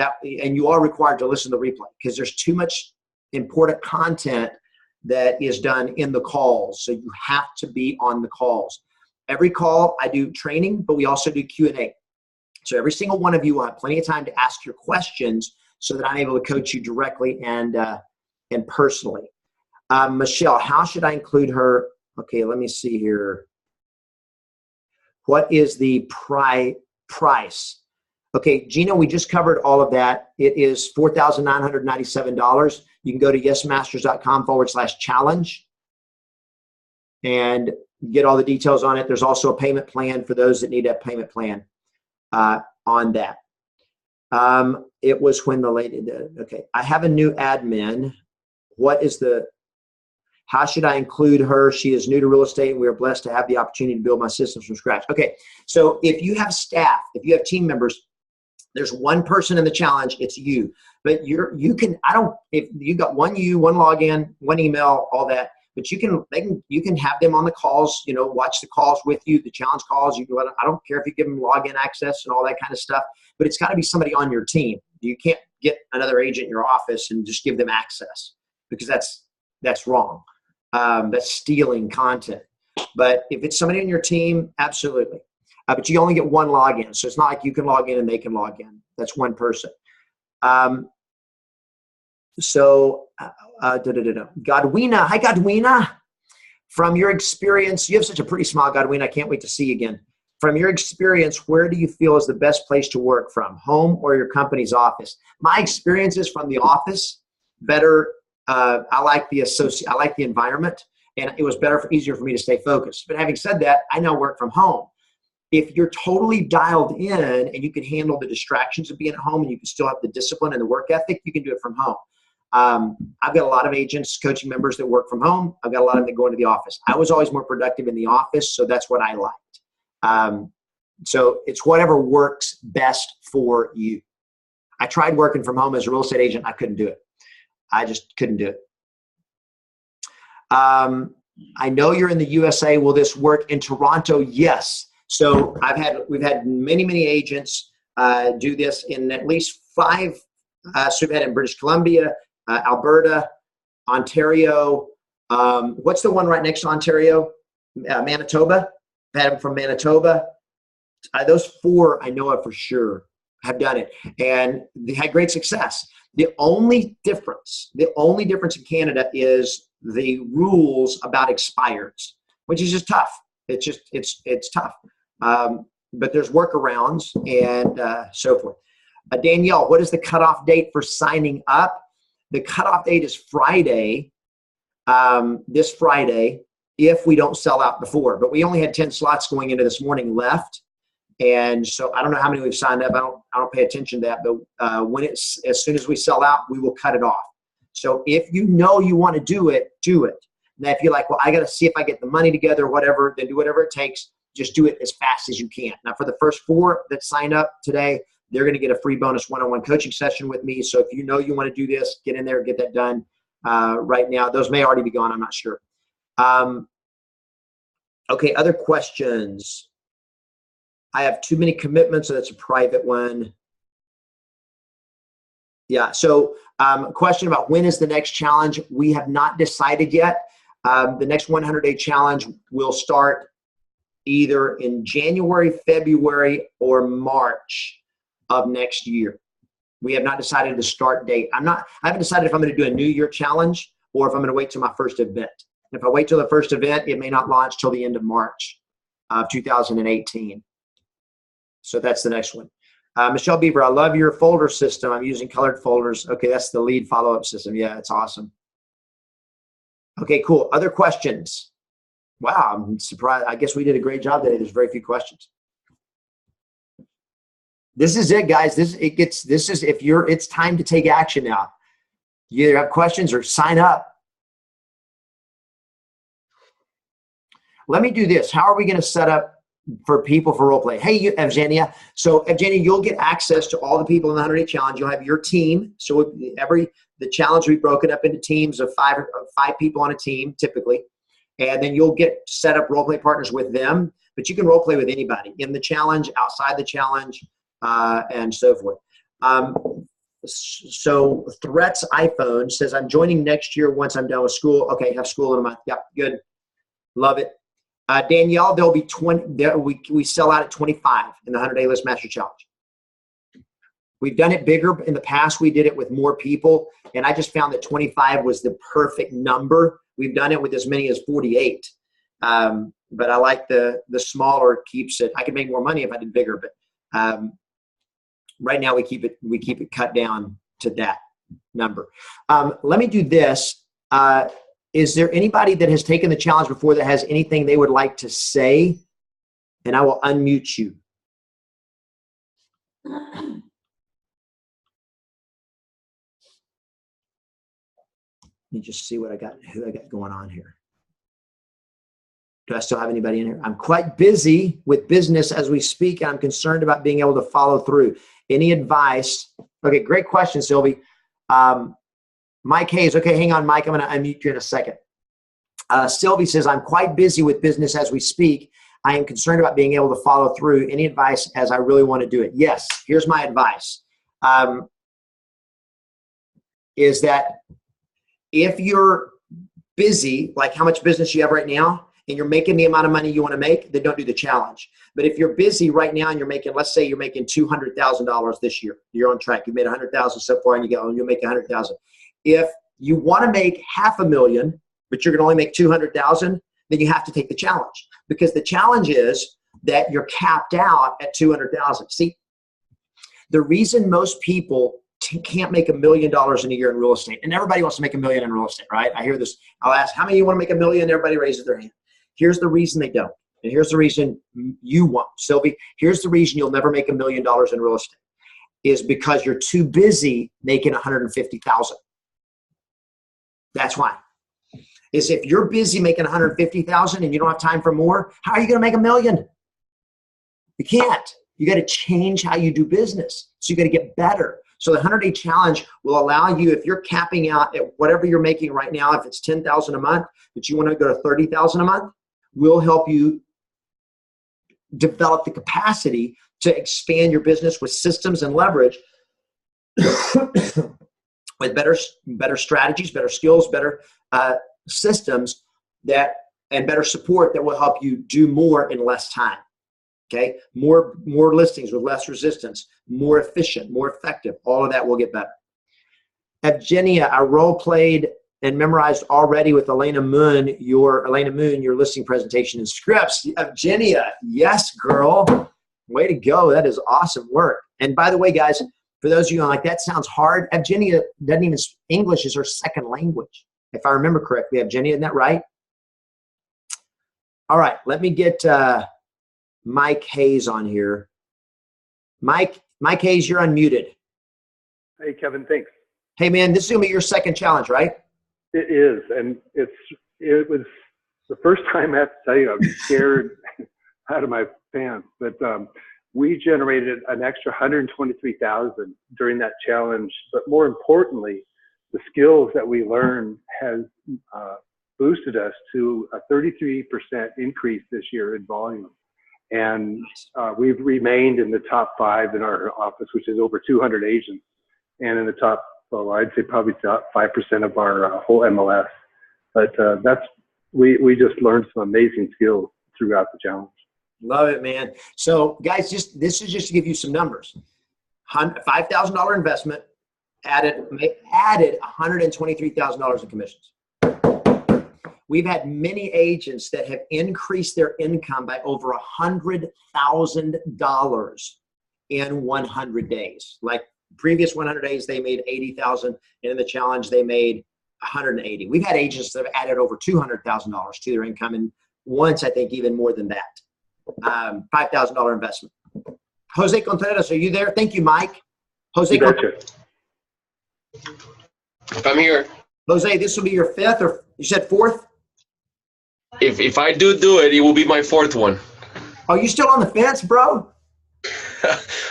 you are required to listen to the replay because there's too much important content that is done in the calls. So you have to be on the calls. Every call, I do training, but we also do Q&A. So every single one of you will have plenty of time to ask your questions so that I'm able to coach you directly and personally. Michelle, how should I include her? Okay, let me see here. What is the price? Okay, Gina, we just covered all of that. It is $4,997. You can go to yesmasters.com/challenge and get all the details on it. There's also a payment plan for those that need a payment plan on that. It was when the lady did. Okay, I have a new admin. How should I include her? She is new to real estate, and we are blessed to have the opportunity to build my systems from scratch. Okay, so if you have staff, if you have team members, there's one person in the challenge, it's you. But if you got one login, one email, all that, but you can have them on the calls, watch the calls with you, the challenge calls. I don't care if you give them login access and all that kind of stuff, but it's got to be somebody on your team. You can't get another agent in your office and just give them access, because that's wrong. That's stealing content. But if it's somebody on your team, absolutely. But you only get one login. So it's not like you can log in and they can log in. That's one person. Godwina. Hi, Godwina. From your experience, you have such a pretty smile, Godwina. I can't wait to see you again. From your experience, where do you feel is the best place to work from, home or your company's office? My experience is from the office. Better. I like the environment, and it was easier for me to stay focused. But having said that, I now work from home. If you're totally dialed in and you can handle the distractions of being at home and you can still have the discipline and the work ethic, you can do it from home. I've got a lot of agents, coaching members that work from home. I've got a lot of them that go into the office. I was always more productive in the office, so that's what I liked. So it's whatever works best for you. I tried working from home as a real estate agent. I couldn't do it. I just couldn't do it. I know you're in the USA. Will this work in Toronto? Yes. So we've had many agents do this in at least 5. So we've had in British Columbia, Alberta, Ontario. What's the one right next to Ontario? Manitoba. I've had them from Manitoba. Those 4 I know of for sure have done it, and they had great success. The only difference in Canada is the rules about expireds, which is just tough. It's tough. But there's workarounds and so forth. Danielle, what is the cutoff date for signing up? The cutoff date is Friday, this Friday, if we don't sell out before. But we only had 10 slots going into this morning left. And so I don't know how many we've signed up. I don't pay attention to that. But as soon as we sell out, we will cut it off. So if you know you want to do it, do it. Now, if you're like, well, I got to see if I get the money together or whatever, then do whatever it takes. Just do it as fast as you can. Now, for the first 4 that sign up today, they're going to get a free bonus one-on-one coaching session with me. So if you know you want to do this, get in there and get that done right now. Those may already be gone. I'm not sure. Okay, other questions? I have too many commitments, so that's a private one. Yeah, so question about when is the next challenge? We have not decided yet. The next 100-day challenge will start either in January, February, or March of next year. We have not decided the start date. I haven't decided if I'm going to do a New Year challenge or if I'm going to wait till my first event. If I wait till the first event, it may not launch till the end of March of 2018. So that's the next one. Michelle Beaver, I love your folder system. I'm using colored folders. Okay, that's the lead follow-up system. Yeah, it's awesome. Okay, cool. Other questions? Wow, I'm surprised. I guess we did a great job today. There's very few questions. This is it, guys. It's time to take action now. You either have questions or sign up. Let me do this. How are we going to set up for people for role play? Hey, Evgenia. So Evgenia, you'll get access to all the people in the 100-day challenge. You'll have your team. So the challenge will be broken up into teams of 5 people on a team, typically. And then you'll get set up role play partners with them. But you can role play with anybody in the challenge, outside the challenge, and so forth. So Threats iPhone says, I'm joining next year once I'm done with school. Okay, have school in a month. Yep, good. Love it. Danielle, there'll be 20. We sell out at 25 in the 100-day List Master Challenge. We've done it bigger in the past. We did it with more people, and I just found that 25 was the perfect number. We've done it with as many as 48, but I like the smaller keeps it. I could make more money if I did bigger, but right now we keep it cut down to that number. Let me do this. Is there anybody that has taken the challenge before that has anything they would like to say? And I will unmute you. Let me just see who I got going on here. Do I still have anybody in here? I'm quite busy with business as we speak, and I'm concerned about being able to follow through. Any advice? Okay, great question, Sylvie. Mike Hayes. Okay, hang on, Mike. I'm going to unmute you in a second. Sylvie says, I'm quite busy with business as we speak. I am concerned about being able to follow through. Any advice as I really want to do it? Yes, here's my advice. Is that if you're busy, like how much business you have right now, and you're making the amount of money you want to make, then don't do the challenge. But if you're busy right now and you're making, let's say you're making $200,000 this year, you're on track. You made $100,000 so far, and you'll make $100,000. If you want to make $500,000, but you're going to only make $200,000, then you have to take the challenge, because the challenge is that you're capped out at $200,000. See, the reason most people can't make $1 million in a year in real estate, and everybody wants to make $1 million in real estate, right? I hear this. I'll ask, how many of you want to make $1 million? Everybody raises their hand. Here's the reason they don't. And here's the reason you won't. Sylvie, here's the reason you'll never make $1 million in real estate is because you're too busy making 150,000. That's why. Is if you're busy making 150,000 and you don't have time for more, how are you going to make $1 million? You can't. You got to change how you do business. So you got to get better. So the 100-day challenge will allow you, if you're capping out at whatever you're making right now, if it's 10,000 a month, but you want to go to 30,000 a month, we'll help you develop the capacity to expand your business with systems and leverage with better strategies, better skills, better systems and better support that will help you do more in less time. Okay, more listings with less resistance, more efficient, more effective. All of that will get better. Evgenia, I role played and memorized already with Elena Moon your listing presentation and scripts. Evgenia, yes, girl. Way to go. That is awesome work. And by the way, guys, for those of you like that sounds hard, Evgenia doesn't even, English is her second language. If I remember correctly, Evgenia, isn't that right? All right, let me get Mike Hayes on here. Mike Hayes, you're unmuted. Hey, Kevin, thanks. Hey, man, this is going to be your second challenge, right? It is, and it was the first time I have to tell you, I'm scared out of my pants. But we generated an extra 123,000 during that challenge. But more importantly, the skills that we learned has boosted us to a 33% increase this year in volume. And we've remained in the top 5 in our office, which is over 200 agents, and in the top, well, I'd say probably top 5% of our whole MLS. But we just learned some amazing skills throughout the challenge. Love it, man. So, guys, this is just to give you some numbers. $5,000 investment added $123,000 in commissions. We've had many agents that have increased their income by over $100,000 in 100 days. Like previous 100 days, they made 80,000, and in the challenge, they made 180. We've had agents that have added over $200,000 to their income, and once I think even more than that. $5,000 investment. Jose Contreras, are you there? Thank you, Mike. Jose Contreras. I'm here. Jose, this will be your 5th, or you said 4th? If I do it, it will be my 4th one. Are you still on the fence, bro?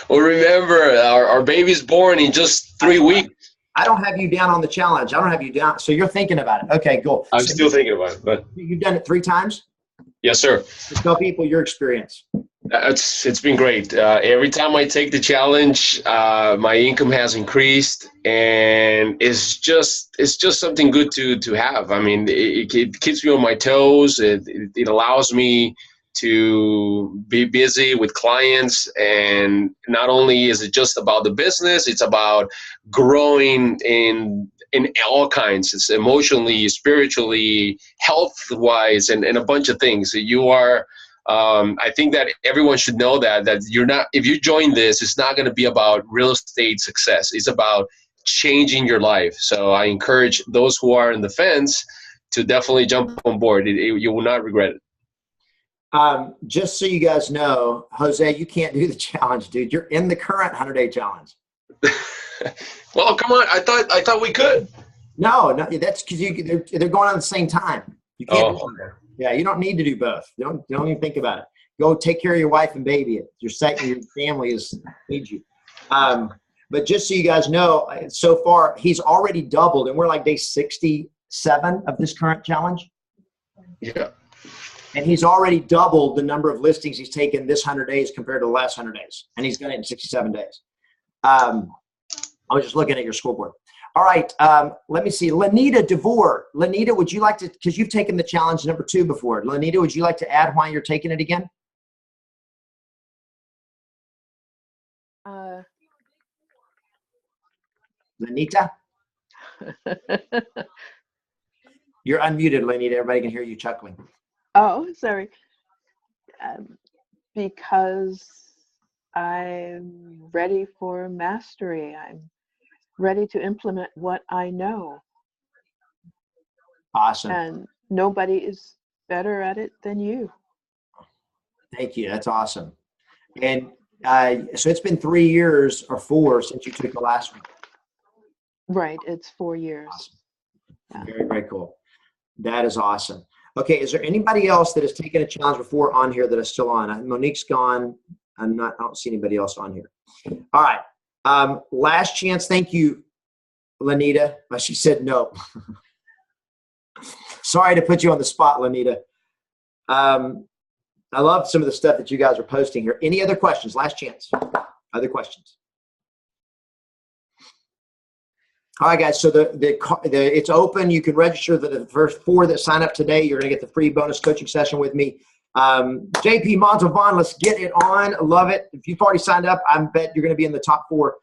Well, remember, our baby's born in just 3 weeks. I don't have you down on the challenge. I don't have you down. So you're thinking about it. Okay, cool. I'm still thinking about it. But you've done it 3 times? Yes, sir. Tell people your experience. It's been great. Every time I take the challenge, my income has increased, and it's just something good to have. I mean, it keeps me on my toes. It allows me to be busy with clients, and not only is it just about the business, it's about growing in all kinds. It's emotionally, spiritually, health-wise, and a bunch of things. You are. I think that everyone should know that you're not. If you join this, it's not going to be about real estate success. It's about changing your life. So I encourage those who are in the fence to definitely jump on board. You will not regret it. Just so you guys know, Jose, you can't do the challenge, dude. You're in the current 100-day challenge. Well, come on. I thought we could. No, that's because they're going on at the same time. You can't. Oh. Yeah, you don't need to do both. Don't even think about it. Go take care of your wife and baby. Your family needs you. But just so you guys know, so far he's already doubled, and we're like day 67 of this current challenge. Yeah. And he's already doubled the number of listings he's taken this 100 days compared to the last 100 days, and he's done it in 67 days. I was just looking at your scoreboard. All right, let me see. Lanita DeVore. Lanita, would you like to, because you've taken the challenge number 2 before. Lanita, would you like to add why you're taking it again? Lanita? You're unmuted, Lanita. Everybody can hear you chuckling. Oh, sorry. Because I'm ready for mastery. I'm ready to implement what I know. Awesome. And nobody is better at it than you. Thank you. That's awesome. And so it's been 3 years or 4 since you took the last one. Right. It's 4 years. Awesome. Yeah. Very, very cool. That is awesome. Okay. Is there anybody else that has taken a challenge before on here that is still on? Monique's gone. I don't see anybody else on here. All right. Last chance. Thank you, Lanita. She said no. Sorry to put you on the spot, Lanita. I love some of the stuff that you guys are posting here. Any other questions? Last chance. Other questions? All right, guys. So it's open. You can register the first 4 that sign up today. You're going to get the free bonus coaching session with me. JP Montalban, let's get it on. I love it. If you've already signed up, I bet you're going to be in the top 4.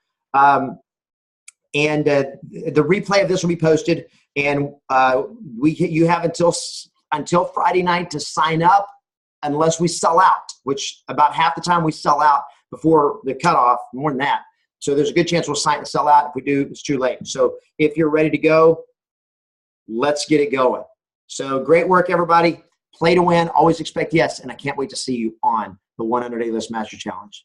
And the replay of this will be posted. And you have until Friday night to sign up, unless we sell out, which about half the time we sell out before the cutoff, more than that. So there's a good chance we'll sell out. If we do, it's too late. So if you're ready to go, let's get it going. So great work, everybody. Play to win. Always expect yes. And I can't wait to see you on the 100 A-List Master Challenge.